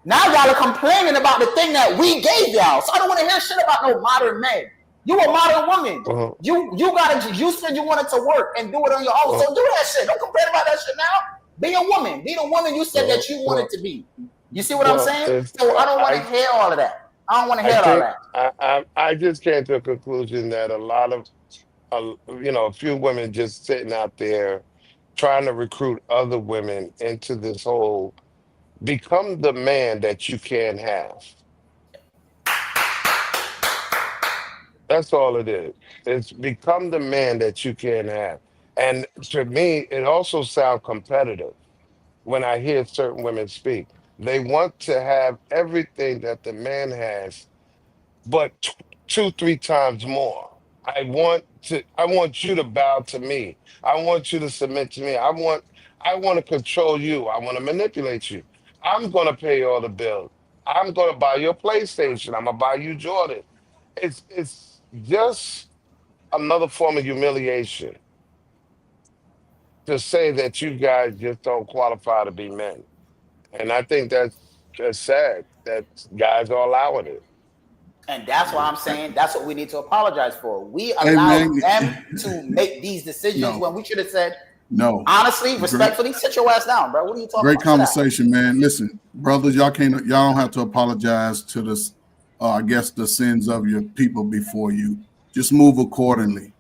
Now y'all are complaining about the thing that we gave y'all. So I don't want to hear shit about no modern men. You a modern woman. You said you wanted to work and do it on your own. So do that shit. Don't complain about that shit now. Be a woman. Be the woman you said that you wanted to be. You see what I'm saying? So I don't want to hear all of that. I don't want to hear all that. I just came to a conclusion that a lot of, a few women just sitting out there trying to recruit other women into this whole become the man that you can have. That's all it is. It's become the man that you can have. And to me, it also sounds competitive when I hear certain women speak. They want to have everything that the man has, but two, three times more. I want you to bow to me. I want you to submit to me. I want to control you. I want to manipulate you. I'm going to pay all the bills. I'm going to buy your PlayStation. I'm going to buy you Jordan. It's just another form of humiliation to say that you guys just don't qualify to be men. And I think that's sad that guys are allowing it. And that's why I'm saying that's what we need to apologize for. We allowed them to make these decisions when we should have said, no. Honestly, respectfully, sit your ass down, bro. What are you talking about? Great conversation, man. Listen, brothers, y'all don't have to apologize to this, I guess, the sins of your people before you. Just move accordingly.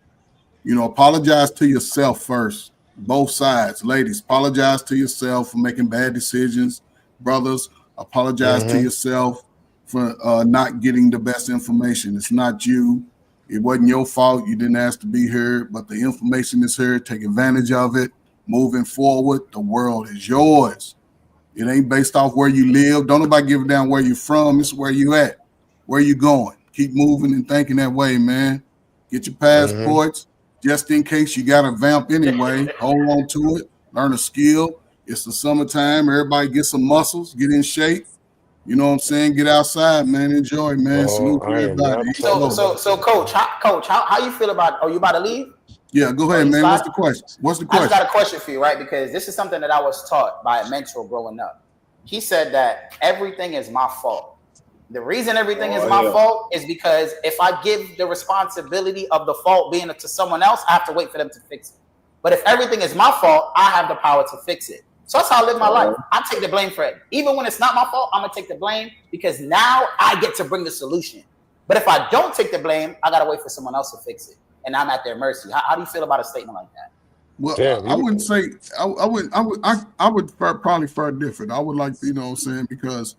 Apologize to yourself first. Both sides. Ladies, apologize to yourself for making bad decisions. Brothers, apologize to yourself for not getting the best information. It's not you. It wasn't your fault. You didn't ask to be here, but the information is here. Take advantage of it. Moving forward, the world is yours. It ain't based off where you live. Don't nobody give a damn where you're from. It's where you at. Where you going. Keep moving and thinking that way, man. Get your passports. Just in case you got a vamp anyway. Hold on to it. Learn a skill. It's the summertime. Everybody get some muscles. Get in shape. You know what I'm saying? Get outside, man. Enjoy, man. Salute to everybody. So, Coach, how you feel about? Are you about to leave? Yeah, go ahead, man. What's the question? I just got a question for you, right? Because this is something that I was taught by a mentor growing up. He said that everything is my fault. The reason everything is my fault is because if I give the responsibility of the fault being to someone else, I have to wait for them to fix it. But if everything is my fault, I have the power to fix it. So that's how I live my life. I take the blame for it. Even when it's not my fault, I'm going to take the blame because now I get to bring the solution. But if I don't take the blame, I got to wait for someone else to fix it. And I'm at their mercy. How do you feel about a statement like that? Well, Damn, I wouldn't say I would probably fare different. I would like to, you know what I'm saying, because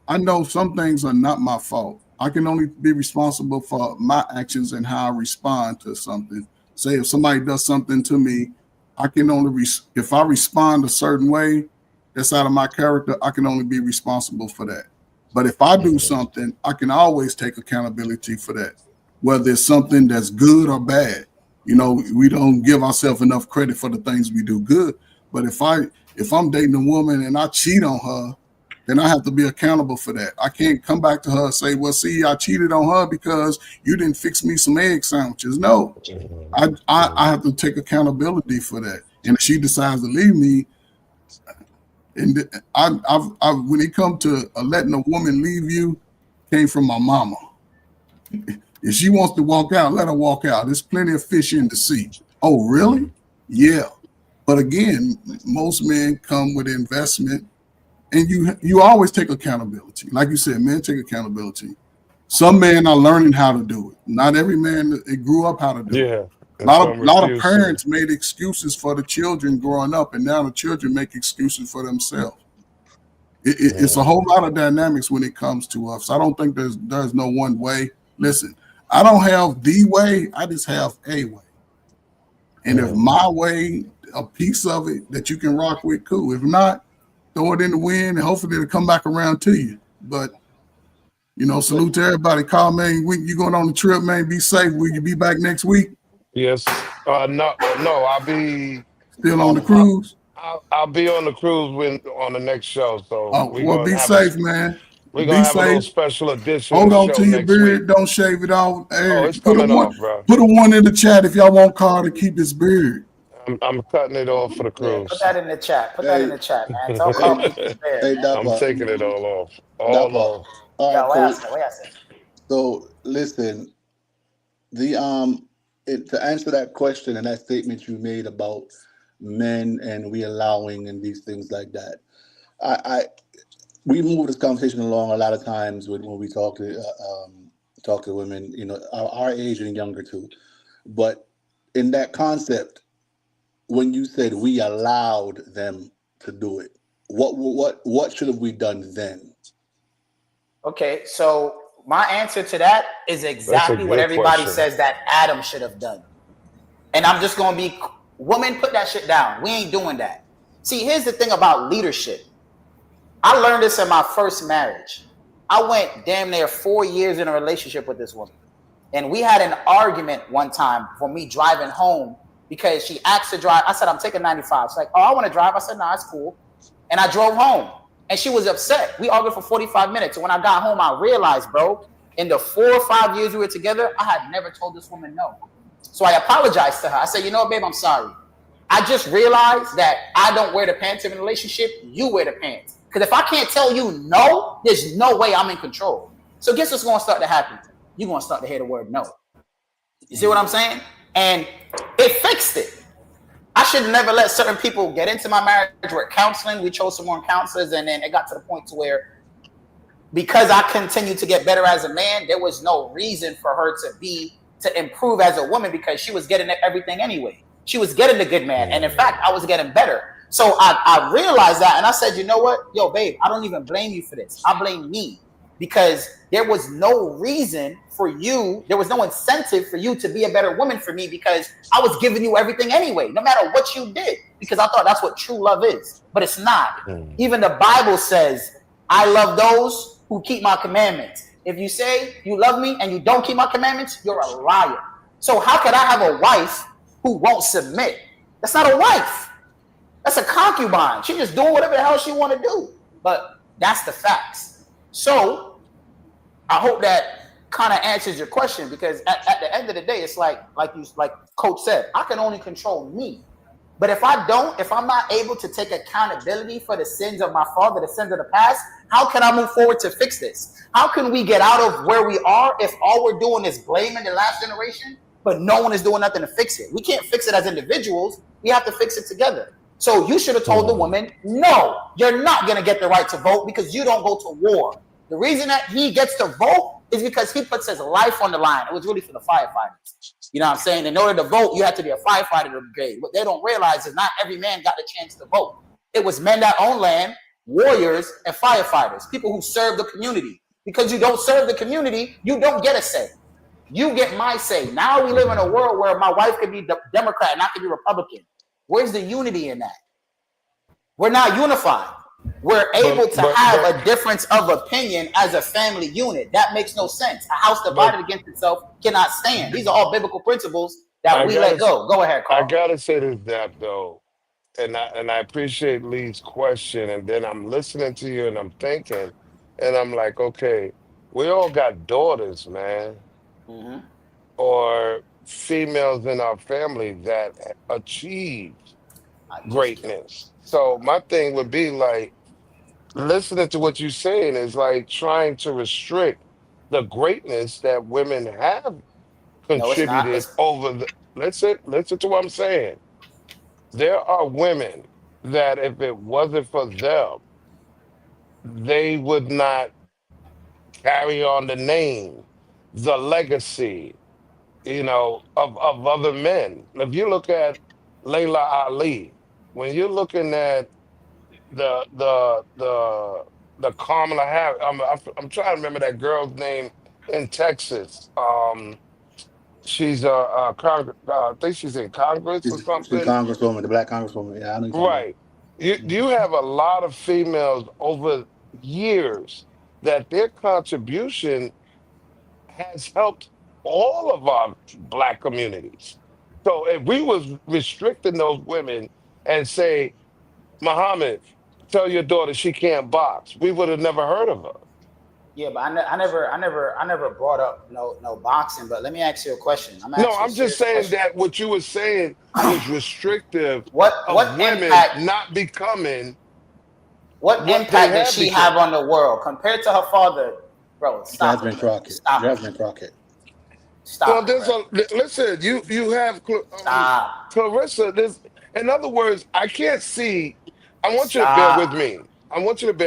I know some things are not my fault. I can only be responsible for my actions and how I respond to something. Say if somebody does something to me, I can only if I respond a certain way that's out of my character, I can only be responsible for that. But if I do something, I can always take accountability for that, whether it's something that's good or bad. You know, we don't give ourselves enough credit for the things we do good. But if I'm dating a woman and I cheat on her, then I have to be accountable for that. I can't come back to her and say, well, see, I cheated on her because you didn't fix me some egg sandwiches. No, I have to take accountability for that. And if she decides to leave me, and when it comes to letting a woman leave you, came from my mama. If she wants to walk out, let her walk out. There's plenty of fish in the sea. Oh, really? Yeah. But again, most men come with investment, and you always take accountability. Like you said, men take accountability. Some men are learning how to do it. Not every man grew up how to do it. Yeah. A lot of parents made excuses for the children growing up, and now the children make excuses for themselves. It's a whole lot of dynamics when it comes to us. I don't think there's no one way. Listen, I don't have the way. I just have a way. And if my way, a piece of it that you can rock with, cool. If not, throw it in the wind and hopefully it'll come back around to you. But, you know, salute to everybody. Carl, man, you going on the trip, man. Be safe. Will you be back next week? Yes. No, I'll be still on the cruise. I'll be on the cruise on the next show. So be safe, man. We're gonna have a little special edition. Hold on to your beard. Don't shave it off. Hey, it's coming off, bro. Put a one in the chat if y'all want Carl to keep his beard. I'm cutting it off for the cruise. Put that in the chat. That in the chat, man. Tell Carl keep his beard. I'm taking it all off. All off. What I said? So listen, to answer that question and that statement you made about men and we allowing and these things like that, we move this conversation along a lot of times when we talk to women, you know, our age and younger too. But in that concept, when you said we allowed them to do it, what should have we done then? Okay, so my answer to that is exactly what everybody says that Adam should have done. And I'm just going to be, woman, put that shit down. We ain't doing that. See, here's the thing about leadership. I learned this in my first marriage. I went damn near 4 years in a relationship with this woman. And we had an argument one time for me driving home because she asked to drive. I said, I'm taking 95. She's like, oh, I want to drive. I said, nah, it's cool. And I drove home. And she was upset. We argued for 45 minutes. And when I got home, I realized, bro, in the 4 or 5 years we were together, I had never told this woman no. So I apologized to her. I said, you know what, babe, I'm sorry. I just realized that I don't wear the pants in a relationship. You wear the pants. Because if I can't tell you no, there's no way I'm in control. So guess what's going to start to happen? You're going to start to hear the word no. You see what I'm saying? And it fixed it. I should have never let certain people get into my marriage with counseling. We chose some more counselors, and then it got to the point to where because I continued to get better as a man, there was no reason for her to improve as a woman because she was getting everything anyway. She was getting the good man. And in fact, I was getting better. So I realized that, and I said, you know what? Yo, babe, I don't even blame you for this. I blame me because there was no reason for you. There was no incentive for you to be a better woman for me because I was giving you everything anyway, no matter what you did, because I thought that's what true love is. But it's not. Even the Bible says, I love those who keep my commandments. If you say you love me and you don't keep my commandments, you're a liar. So how could I have a wife who won't submit? That's not a wife. That's a concubine. She just doing whatever the hell she want to do. But that's the facts. So I hope that kind of answers your question, because at the end of the day, it's like Coach said, I can only control me. But if I'm not able to take accountability for the sins of my father, the sins of the past, how can I move forward to fix this? How can we get out of where we are if all we're doing is blaming the last generation, but no one is doing nothing to fix it? We can't fix it as individuals. We have to fix it together. So you should have told the woman, no, you're not going to get the right to vote because you don't go to war. The reason that he gets to vote is because he puts his life on the line. It was really for the firefighters. You know what I'm saying? In order to vote, you have to be a firefighter to brigade. What they don't realize is not every man got the chance to vote. It was men that own land, warriors, and firefighters, people who serve the community. Because you don't serve the community, you don't get a say. You get my say. Now we live in a world where my wife could be Democrat and I could be Republican. Where's the unity in that? We're not unified. We're able to have a difference of opinion as a family unit. That makes no sense. A house divided against itself cannot stand. These are all biblical principles that we let go. Go ahead, Carl. I gotta say this, that though, and I appreciate Lee's question, and then I'm listening to you and I'm thinking, and I'm like, okay, we all got daughters, man, or females in our family that achieved greatness. So my thing would be like, listening to what you're saying is like trying to restrict the greatness that women have contributed over the listen to what I'm saying. There are women that if it wasn't for them, they would not carry on the name, the legacy, of other men. If you look at Layla Ali, when you're looking at the Kamala Harris. I'm trying to remember that girl's name in Texas. She's I think she's in Congress or She's something. Congresswoman, the black Congresswoman. Yeah, I know you're talking about. Right. You have a lot of females over years that their contribution has helped all of our black communities. So if we was restricting those women and say, Muhammad, tell your daughter she can't box, we would have never heard of her. Yeah, but I never brought up no boxing. But let me ask you a question. I'm just saying that what you were saying was restrictive what women impact, not becoming. What impact did she have on the world compared to her father, bro? Stop. Jasmine Crockett. Stop. Jasmine Crockett. Stop. Well, listen. You have Clarissa. In other words, I can't see. I want you to bear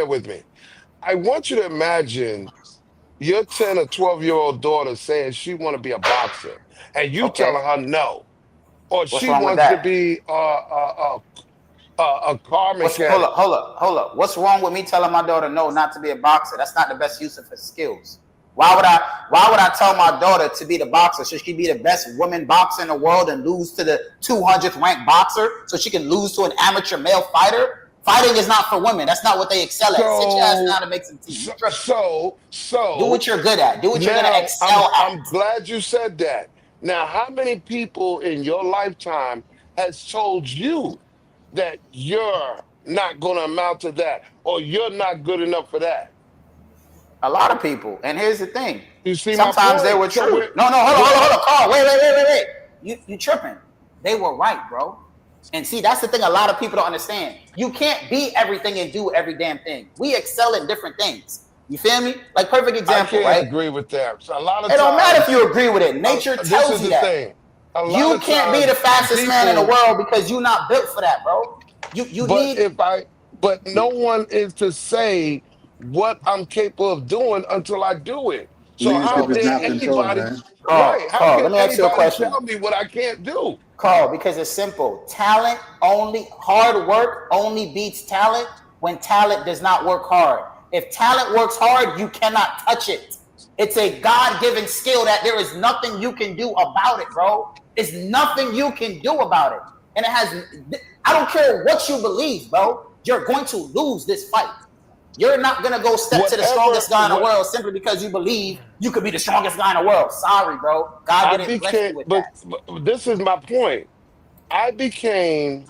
with me. I want you to imagine your 10 or 12-year-old daughter saying she want to be a boxer, and you telling her no, or she wants to be a car mechanic. Hold up. What's wrong with me telling my daughter no, not to be a boxer? That's not the best use of her skills. Why would I tell my daughter to be the boxer? Should she be the best woman boxer in the world and lose to the 200th ranked boxer so she can lose to an amateur male fighter? Fighting is not for women. That's not what they excel at. Sit your ass down and make some tea. So do what you're good at. Do what you're gonna excel at. I'm glad you said that. Now, how many people in your lifetime has told you that you're not gonna amount to that, or you're not good enough for that? A lot of people. And here's the thing. You see, sometimes they were true. No, hold on. Carl, wait. You tripping. They were right, bro. And see, that's the thing a lot of people don't understand. You can't be everything and do every damn thing. We excel in different things. You feel me? Like, perfect example, I right? agree with that. So a lot of it don't matter if you agree with it. Nature tells you that. Thing. You can't be the fastest man in the world because you're not built for that, bro. But no one is to say what I'm capable of doing until I do it. So how can anybody? How can anybody tell me what I can't do? Carl, because it's simple. Hard work only beats talent when talent does not work hard. If talent works hard, you cannot touch it. It's a God-given skill that there is nothing you can do about it, bro. It's nothing you can do about it. And I don't care what you believe, bro. You're going to lose this fight. You're not going to go step to the strongest guy in the world simply because you believe you could be the strongest guy in the world. Sorry, bro. God didn't bless you with that. But this is my point. I became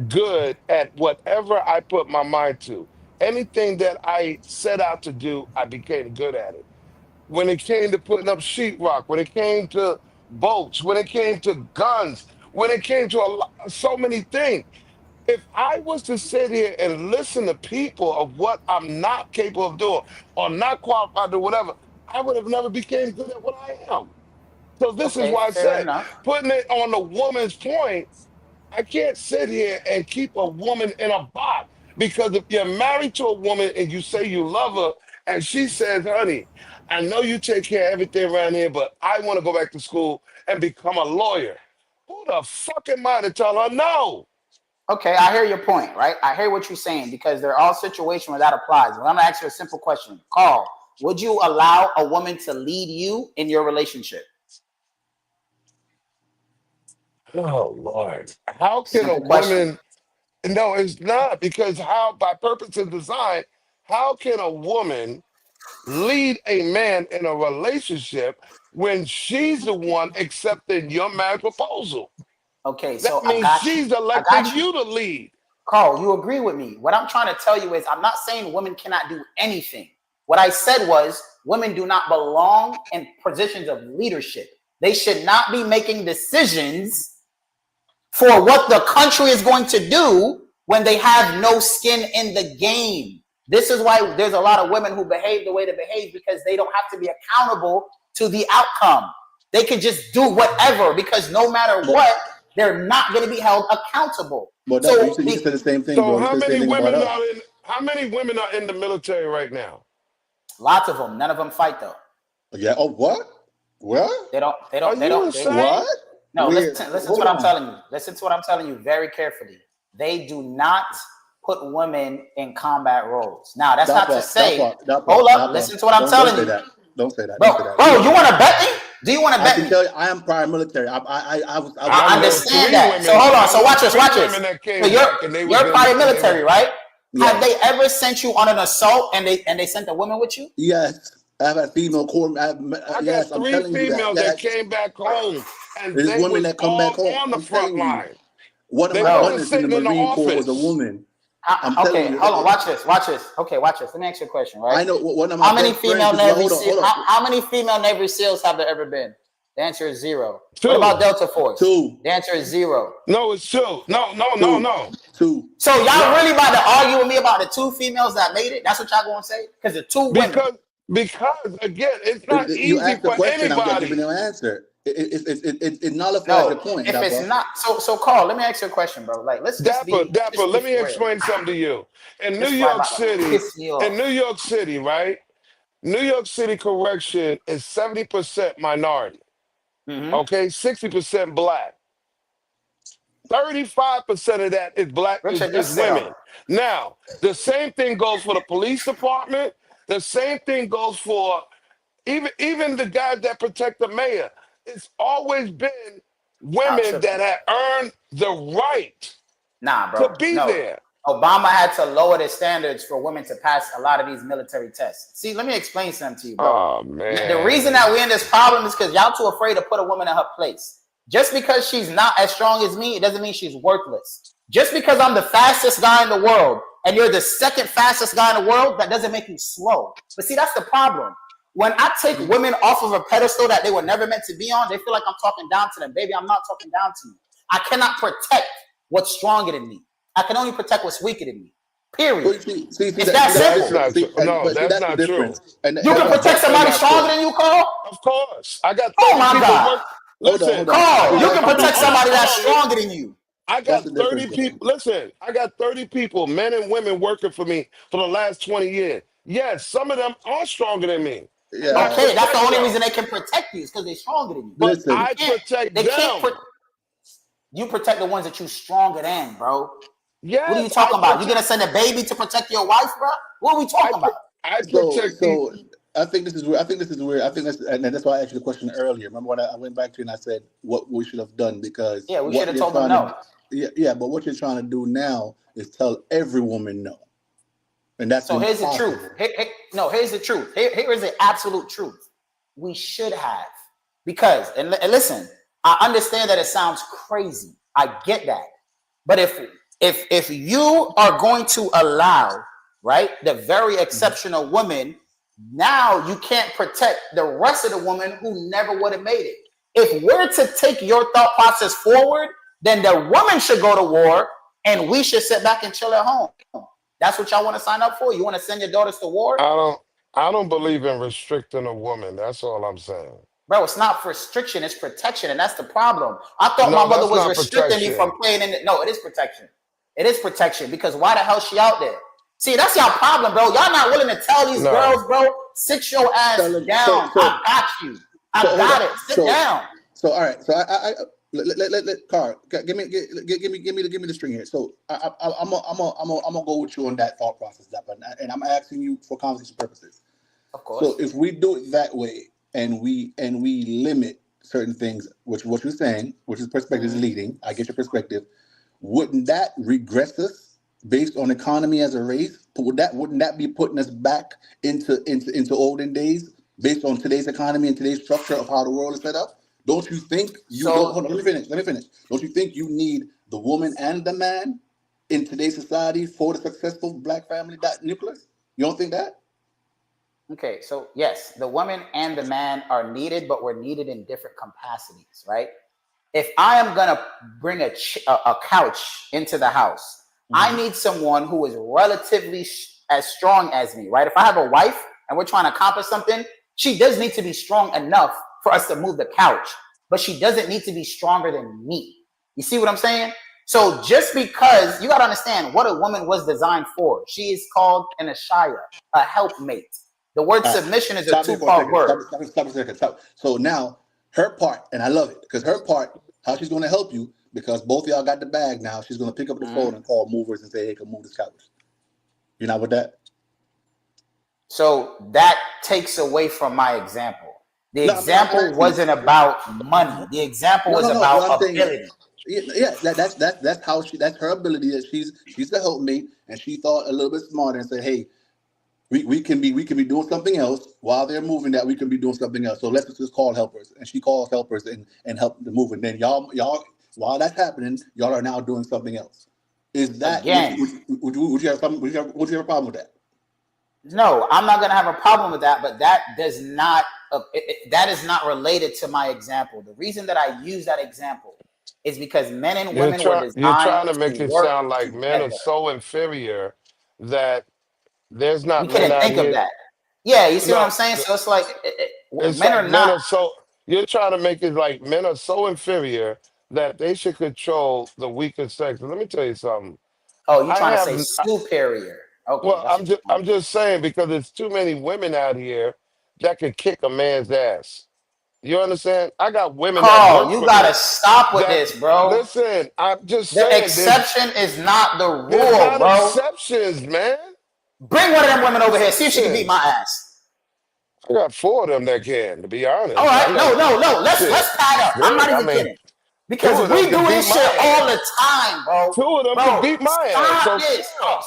good at whatever I put my mind to. Anything that I set out to do, I became good at it. When it came to putting up sheetrock, when it came to boats, when it came to guns, when it came to so many things. If I was to sit here and listen to people of what I'm not capable of doing or not qualified to do whatever, I would have never became good at what I am. So this is why I said, putting it on the woman's point, I can't sit here and keep a woman in a box, because if you're married to a woman and you say you love her and she says, honey, I know you take care of everything around here, but I want to go back to school and become a lawyer. Who the fuck am I to tell her no? Okay, I hear your point, right? I hear what you're saying because there are all situations where that applies. But I'm gonna ask you a simple question. Carl, would you allow a woman to lead you in your relationship? Oh Lord. How can a Simple question. woman no, it's not because how by purpose and design, how can a woman lead a man in a relationship when she's the one accepting your marriage proposal? Okay, That so I means got you. she's I electing got you. you to lead. Carl, you agree with me. What I'm trying to tell you is I'm not saying women cannot do anything. What I said was women do not belong in positions of leadership. They should not be making decisions for what the country is going to do when they have no skin in the game. This is why there's a lot of women who behave the way they behave because they don't have to be accountable to the outcome. They can just do whatever because no matter what, they're not going to be held accountable. But So you said the same thing, So bro. You said the same thing about us. how many women are in the military right now? lots of them, none of them fight though. Yeah. Oh, what? What? They don't. Are you insane? What? No, Weird. listen to Hold what I'm on. telling you. Listen to what I'm telling you very carefully. They do not put women in combat roles. Now, that's not to say. Hold up. Listen to what I'm telling you. Don't say that. Bro, Don't say that. bro, you want to bet me? Do you want to I bet can me? tell you, I am prior military. I I understand that. So hold on. So watch this. Watch this. So you're prior military, right? Yeah. Have they ever sent you on an assault and they sent a woman with you? Yes. I've had female corps. I Yes, got I'm 3 telling you females that. that came back home, and There's they women was that come all back home. on the I'm front telling you. line. One of They my wasn't partners in the sitting in the Marine Corps was a office. woman. I'm telling Okay, you. hold on. Watch this. Watch this. Okay, watch this. Let me ask you a question, right? I know one of my How many best female friends. Navy Hold SEALs? on. How many female Navy SEAls have there ever been? The answer is 0. 2. What about Delta Force? 2. The answer is 0. No, it's 2. No. 2. So y'all really about to argue with me about the 2 females that made it? That's what y'all gonna say? Because the 2 women. Because again, it's not You easy asked the for question. I'm giving anybody. you an answer. It nullifies No, your point. if Dapper. it's not, so Carl, let me ask you a question, bro. Like, let's just Dapper, be let me real. explain something to you. In New This York about to City, piss me off. right? New York City correction is 70% minority. Mm-hmm. Okay, 60% black. 35% of that is black Richard, is just sit women. down. Now, the same thing goes for the police department. The same thing goes for even the guys that protect the mayor. It's always been women that have earned the right Nah, bro. to be No. there. Obama had to lower the standards for women to pass a lot of these military tests. See, let me explain something to you, bro. Oh man. The reason that we're in this problem is because y'all too afraid to put a woman in her place. Just because she's not as strong as me, it doesn't mean she's worthless. Just because I'm the fastest guy in the world and you're the second fastest guy in the world, that doesn't make you slow. But see, that's the problem. When I take women off of a pedestal that they were never meant to be on, they feel like I'm talking down to them. Baby, I'm not talking down to you. I cannot protect what's stronger than me. I can only protect what's weaker than me. Period. It's that simple. That's not true. You can protect somebody stronger than you, Carl? Of course. I got 30 oh my people God. Listen, Carl, you can protect somebody that's stronger than you. I got 30 people. Listen, I got 30 people, men and women, working for me for the last 20 years. Yes, some of them are stronger than me. Yeah. Okay, that's the only reason they can protect you is because they're stronger than you. But I protect them. You protect the ones that you're stronger than, bro. Yes, what are you talking about? You gonna send a baby to protect your wife, bro? What are we talking about? I protect so I think this is weird. I think that's and that's why I asked you the question earlier. Remember when I went back to you and I said what we should have done because we should have told them no. But what you're trying to do now is tell every woman no. And that's so here's the truth. Here's the truth. Here is the absolute truth. We should have, because and listen, I understand that it sounds crazy. I get that, but if you are going to allow, right, the very exceptional woman, now you can't protect the rest of the women who never would have made it. If we're to take your thought process forward, then the woman should go to war and we should sit back and chill at home. That's what y'all want to sign up for? You want to send your daughters to war? I don't believe in restricting a woman. That's all I'm saying. Bro, it's not restriction, it's protection, and that's the problem. I thought my mother was restricting me from playing in it. No, it is protection. It is protection, because why the hell is she out there? See, that's y'all problem, bro. Y'all not willing to tell these girls, bro, sit your ass So, down. I got you. I got it. Sit down. So all right. So I let Carl give me the string here. So I'm gonna go with you on that thought process, and I'm asking you for conversation purposes. Of course. So if we do it that way, and we limit certain things, which what you're saying, which is perspective is leading. I get your perspective. Wouldn't that regress us based on economy as a race? Wouldn't that be putting us back into olden days based on today's economy and today's structure of how the world is set up? Don't you think hold on, let me finish. Don't you think you need the woman and the man in today's society for the successful black family nucleus? You don't think that? Okay, so yes, the woman and the man are needed, but we're needed in different capacities, right? If I am gonna bring a couch into the house, I need someone who is relatively as strong as me, right? If I have a wife and we're trying to accomplish something, she does need to be strong enough for us to move the couch, but she doesn't need to be stronger than me. You see what I'm saying? So just because, you got to understand what a woman was designed for. She is called an ashaya, a helpmate. The word submission is a two-part word. Stop a second. So now her part, and I love it, because her part, how she's going to help you, because both of y'all got the bag now, she's going to pick up the phone and call movers and say, hey, come move this couch. You're not with that? So that takes away from my example. The example wasn't about money. The example was about ability. Yeah, that's how that's her ability. That she's a helpmate, and she thought a little bit smarter and said, "Hey, we can be doing something else while they're moving. That we can be doing something else. So let's just call helpers." And she calls helpers and help the moving. Then y'all while that's happening, y'all are now doing something else. Is that again? Would you have a problem with that? No, I'm not gonna have a problem with that, but that does not that is not related to my example. The reason that I use that example is because men and women were designed You're trying to make to it work sound like together. men are so inferior that there's not We men couldn't out think here. of that. Yeah, you see what I'm saying? So it's like men like are not. You're trying to make it like men are so inferior that they should control the weaker sex. And let me tell you something. Oh, you're trying to say superior. Okay. Well, I'm just saying, because there's too many women out here that could kick a man's ass. You understand? I got women that Carl, work you for gotta me. stop with this, bro. Listen, I'm just The saying, exception is not the there's rule, not bro. exceptions, man. Bring one of them women over here. See if she can beat my ass. I got 4 of them that can, to be honest. All right, no. Let's pad up. I'm not even I mean, kidding. Because 2 of we them can do beat this my shit ass. all the time, bro. 2 of them can beat my ass. Stop So this. Oh,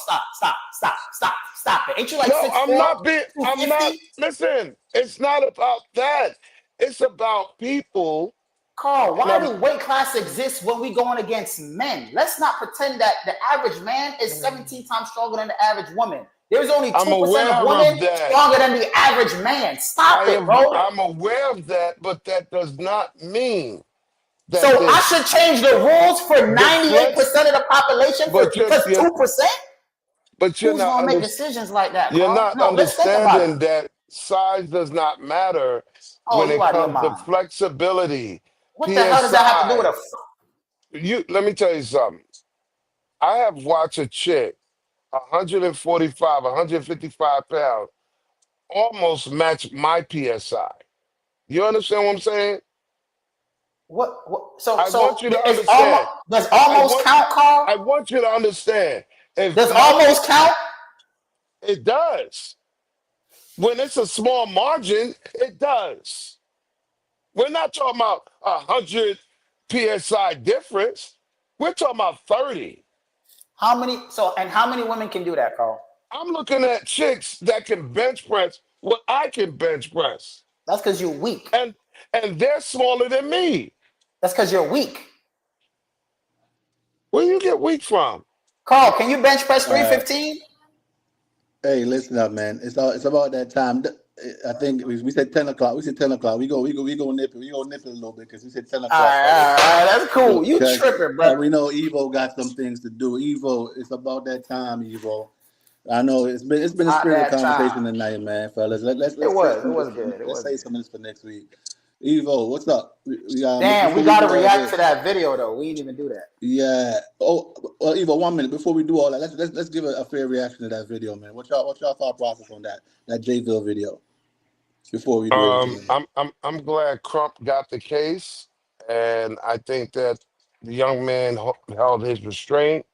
stop it. Ain't you like no, 6'4"? I'm not, listen, it's not about that. It's about people. Carl, why do weight class exist when we going against men? Let's not pretend that the average man is 17 times stronger than the average woman. There's only 2% of women stronger than the average man. Stop it, bro. I'm aware of that, but that does not mean that. So I should change the rules for 98% of the population because 2%? But you're Who's not gonna make decisions like that, You're Carl? not No, let's think about understanding it. that size does not matter Oh, when you it out of your comes to mind. flexibility. What the hell does that have to do with a? Let me tell you something. I have watched a chick, 145, 155 pounds, almost match my PSI. You understand what I'm saying? What? I want you to it's understand. does almost count, Carl? I want you to understand. Does almost count? It does. When it's a small margin, it does. We're not talking about 100 PSI difference. We're talking about 30. How many women can do that, Carl? I'm looking at chicks that can bench press what I can bench press. That's because you're weak. And they're smaller than me. That's because you're weak. Where you get weak from? Carl, can you bench press 315? Hey, listen up, man. It's about that time. I think we said 10 o'clock. We said 10 o'clock. We go nip it. We go nip it a little bit because we said 10 o'clock. All right, that's cool. You tripping, bro. We know EVO got some things to do. EVO, it's about that time, EVO. I know it's been a spirited conversation tonight, man, fellas. Let's it was good. Let's say some of this for next week. EVO, what's up? We gotta react to that video though. We didn't even do that. Yeah. Oh, well, EVO, 1 minute before we do all that. Let's give a fair reaction to that video, man. What y'all thought process on that Jayville video? before we do anything? I'm glad Crump got the case, and I think that the young man held his restraint.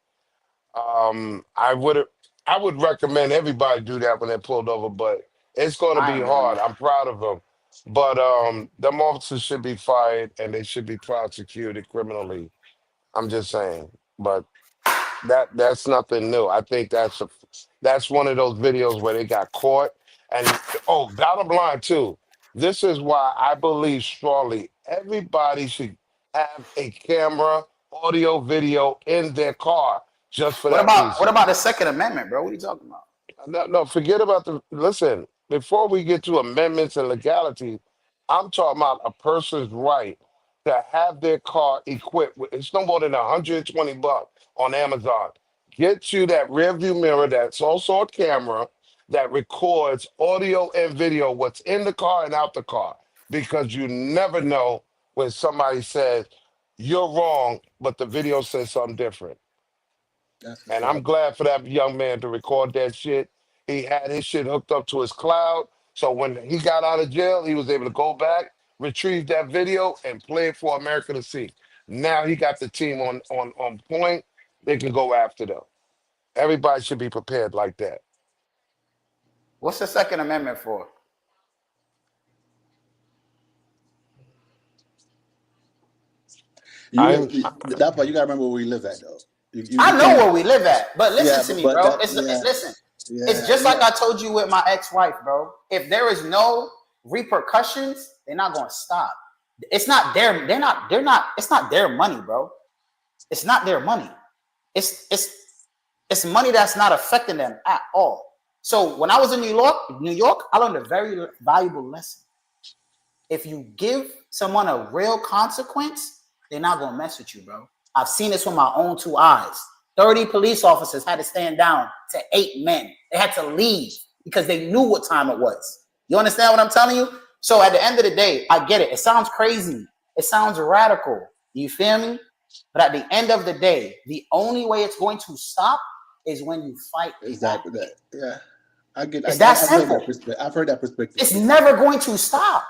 I would recommend everybody do that when they're pulled over, but it's going to I be ain't doing hard. that. I'm proud of them, but them officers should be fired and they should be prosecuted criminally. I'm just saying, but that's nothing new. I think that's one of those videos where they got caught. And oh, bottom line too, this is why I believe strongly everybody should have a camera, audio, video in their car just for that What reason. about the Second Amendment, bro? What are you talking about? No, no, forget about listen, before we get to amendments and legality, I'm talking about a person's right to have their car equipped with, it's no more than 120 bucks on Amazon. Get you that rear view mirror that's also a camera that records audio and video, what's in the car and out the car. Because you never know when somebody says you're wrong, but the video says something different. That's what's And I'm up. glad for that young man to record that shit. He had his shit hooked up to his cloud. So when he got out of jail, he was able to go back, retrieve that video, and play it for America to see. Now he got the team on point. They can go after them. Everybody should be prepared like that. What's the Second Amendment for? I'm That part you gotta remember where we live at though. I You know can't. where we live at, but listen Yeah, to me, but bro. that yeah Listen. It's yeah just like yeah. I told you with my ex-wife, bro. If there is no repercussions, they're not going to stop. It's not their. They're not. It's not their money, bro. It's not their money. It's money that's not affecting them at all. So when I was in New York, I learned a very valuable lesson. If you give someone a real consequence, they're not gonna mess with you, bro. I've seen this with my own two eyes. 30 police officers had to stand down to 8 men. They had to leave because they knew what time it was. You understand what I'm telling you? So at the end of the day, I get it. It sounds crazy. It sounds radical. You feel me? But at the end of the day, the only way it's going to stop is when you fight. Exactly that. Yeah. It's that I've heard that simple. perspective. I've heard that perspective It's too. never going to stop.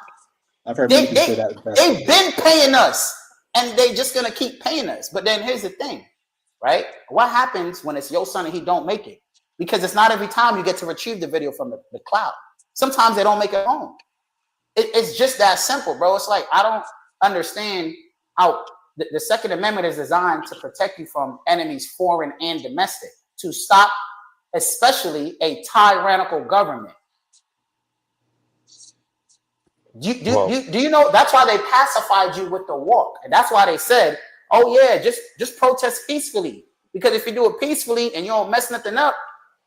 I've heard many They people say they that in the past they've couple of been years. paying us, and they just gonna keep paying us. But then here's the thing, right? What happens when it's your son and he don't make it? Because it's not every time you get to retrieve the video from the cloud. Sometimes they don't make it home. It's just that simple, bro. It's like I don't understand how the Second Amendment is designed to protect you from enemies, foreign and domestic, to stop, especially a tyrannical government. Do well, you know that's why they pacified you with the walk? And that's why they said, oh yeah, just protest peacefully. Because if you do it peacefully and you don't mess nothing up,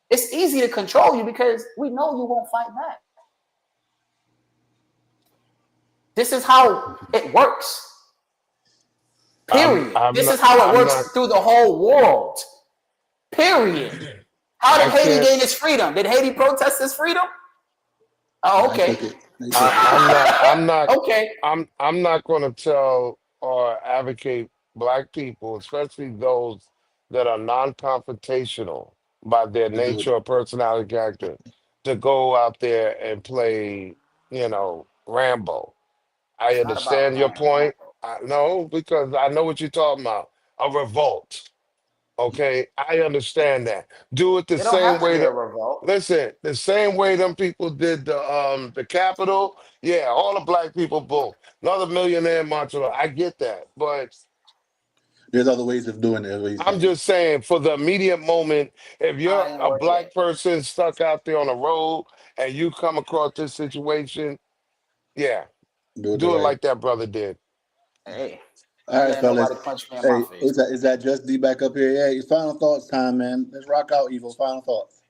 it's easy to control you because we know you won't fight back. This is how it works. Period. I'm This not is how it I'm works not through the whole world. Period. How did I Haiti can't gain its freedom? Did Haiti protest its freedom? Oh, Nah, he okay. took it. He took it. Okay. I'm not going to tell or advocate black people, especially those that are non-confrontational by their To do it. nature or personality character, to go out there and play, Rambo. I It's not about understand your playing point. Rambo. No, because I know what you're talking about. A revolt. Okay, I understand that. Do it the It don't same have to way be a that revolt. listen, the same way them people did the Capitol. Yeah, all the black people, boom. Another millionaire march on. I get that. But There's other ways of doing it, is what he's I'm saying. just saying for the immediate moment, if you're I ain't a work yet. black person stuck out there on the road and you come across this situation, yeah, Do it the do it right. like that brother did. Hey, I All ain't right, letting fellas. nobody punch me in my Hey, face. is that just D back up here? Yeah, it's final thoughts time, man. Let's rock out, Evo. Final thoughts.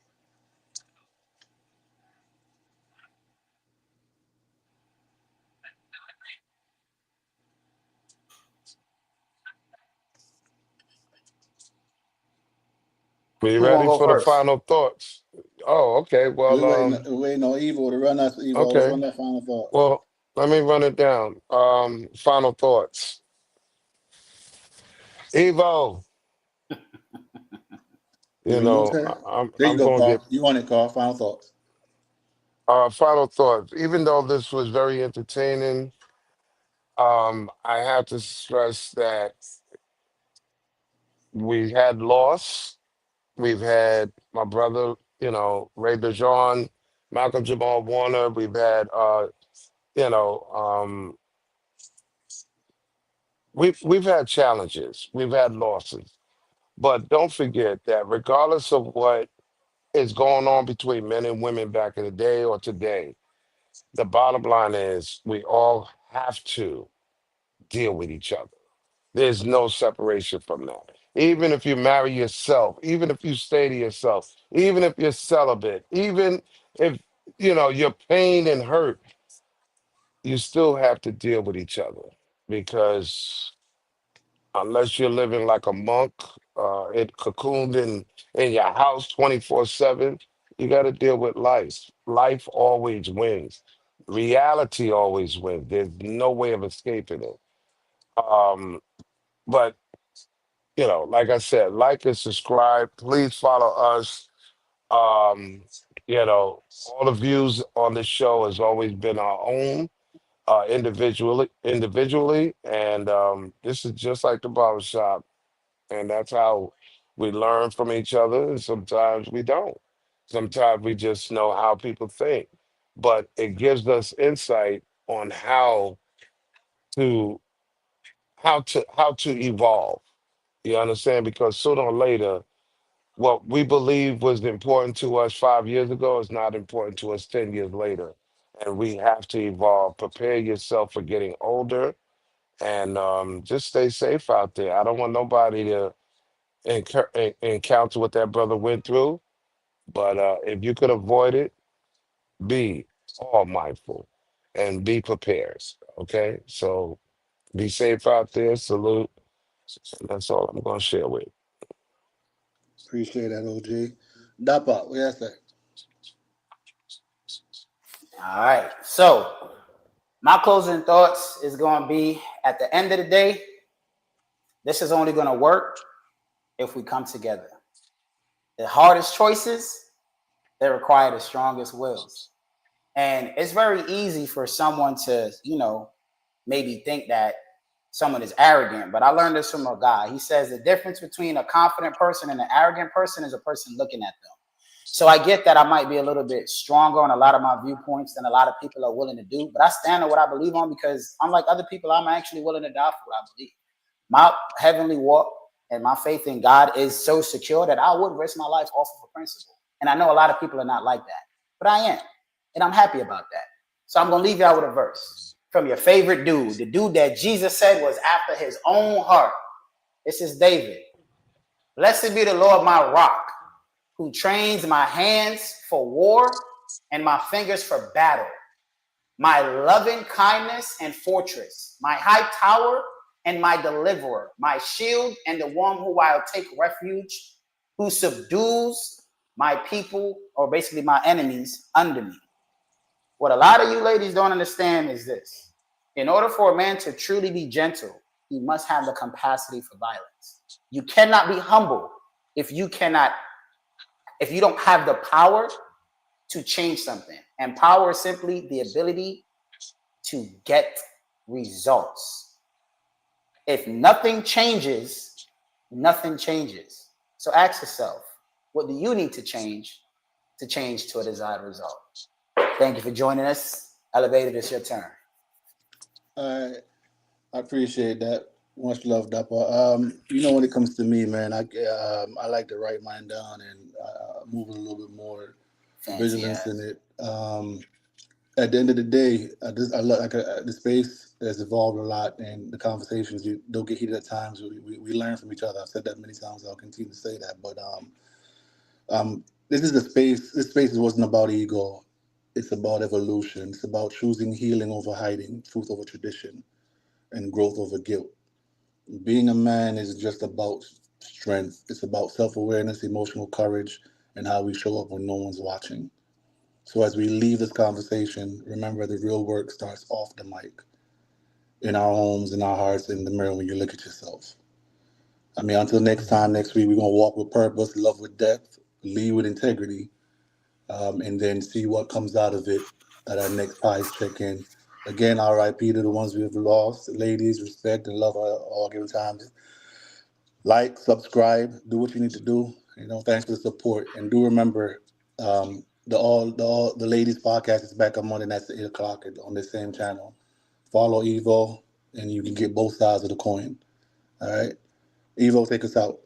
We Who gonna ready go for the first? final thoughts? Oh, okay. We're Well, waiting on Evo to run us. Evo, let's okay. run that final thoughts. Well, let me run it down. Final thoughts. Evo, Did we lose her? I'm There you I'm go, gonna get Carl. You want it, Carl? Final thoughts. Final thoughts. Even though this was very entertaining, I have to stress that we had loss. We've had my brother, Ray DeJean, Malcolm Jamal Warner. We've had, you know, um, we've had challenges. We've had losses. But don't forget that regardless of what is going on between men and women back in the day or today, the bottom line is we all have to deal with each other. There's no separation from that. Even if you marry yourself, even if you stay to yourself, even if you're celibate, even if you're pain and hurt, you still have to deal with each other because unless you're living like a monk, it cocooned in your house 24/7, you got to deal with life. Life always wins. Reality always wins. There's no way of escaping it. Um, but like I said, like and subscribe. Please follow us. Um, all the views on this show has always been our own, individually, and this is just like the barbershop, and that's how we learn from each other. And sometimes we don't. Sometimes we just know how people think, but it gives us insight on to how to evolve. You understand? Because sooner or later, what we believe was important to us 5 years ago is not important to us 10 years later. And we have to evolve. Prepare yourself for getting older and just stay safe out there. I don't want nobody to encounter what that brother went through. But if you could avoid it, be all mindful and be prepared. Okay? So be safe out there. Salute. That's all I'm going to share with. Appreciate that, OG. Dapper, what you say? All right. So my closing thoughts is going to be at the end of the day, this is only going to work if we come together. The hardest choices, they require the strongest wills. And it's very easy for someone to, maybe think that someone is arrogant. But I learned this from a guy. He says the difference between a confident person and an arrogant person is a person looking at them. So I get that I might be a little bit stronger on a lot of my viewpoints than a lot of people are willing to do. But I stand on what I believe on because unlike other people, I'm actually willing to die for what I believe. My heavenly walk and my faith in God is so secure that I would risk my life off of a principle. And I know a lot of people are not like that, but I am. And I'm happy about that. So I'm going to leave y'all with a verse from your favorite dude, the dude that Jesus said was after his own heart. This is David. Blessed be the Lord, my rock, who trains my hands for war and my fingers for battle, my loving kindness and fortress, my high tower and my deliverer, my shield and the one who I'll take refuge, who subdues my people, or basically my enemies, under me. What a lot of you ladies don't understand is this. In order for a man to truly be gentle, he must have the capacity for violence. You cannot be humble if you don't have the power to change something. And power is simply the ability to get results. If nothing changes, nothing changes. So ask yourself, what do you need to change to a desired result? Thank you for joining us. Elevated, it's your turn. I appreciate that. Much love, Dapper. When it comes to me, man, I like to write mine down and move a little bit more vigilance in it. At the end of the day, the space has evolved a lot, and the conversations don't get heated at times. We learn from each other. I've said that many times. I'll continue to say that. But this is the space. This space wasn't about ego. It's about evolution. It's about choosing healing over hiding, truth over tradition, and growth over guilt. Being a man is just about strength. It's about self-awareness, emotional courage, and how we show up when no one's watching. So as we leave this conversation, remember the real work starts off the mic, in our homes, in our hearts, in the mirror when you look at yourself. Until next time, next week, we're going to walk with purpose, love with depth, lead with integrity, and then see what comes out of it at our next pies check-in. Again, RIP to the ones we have lost. Ladies, respect and love all given times. Like, subscribe, do what you need to do. Thanks for the support. And do remember, the ladies podcast is back on Monday nights at 8 o'clock on the same channel. Follow EVO, and you can get both sides of the coin. All right, EVO, take us out.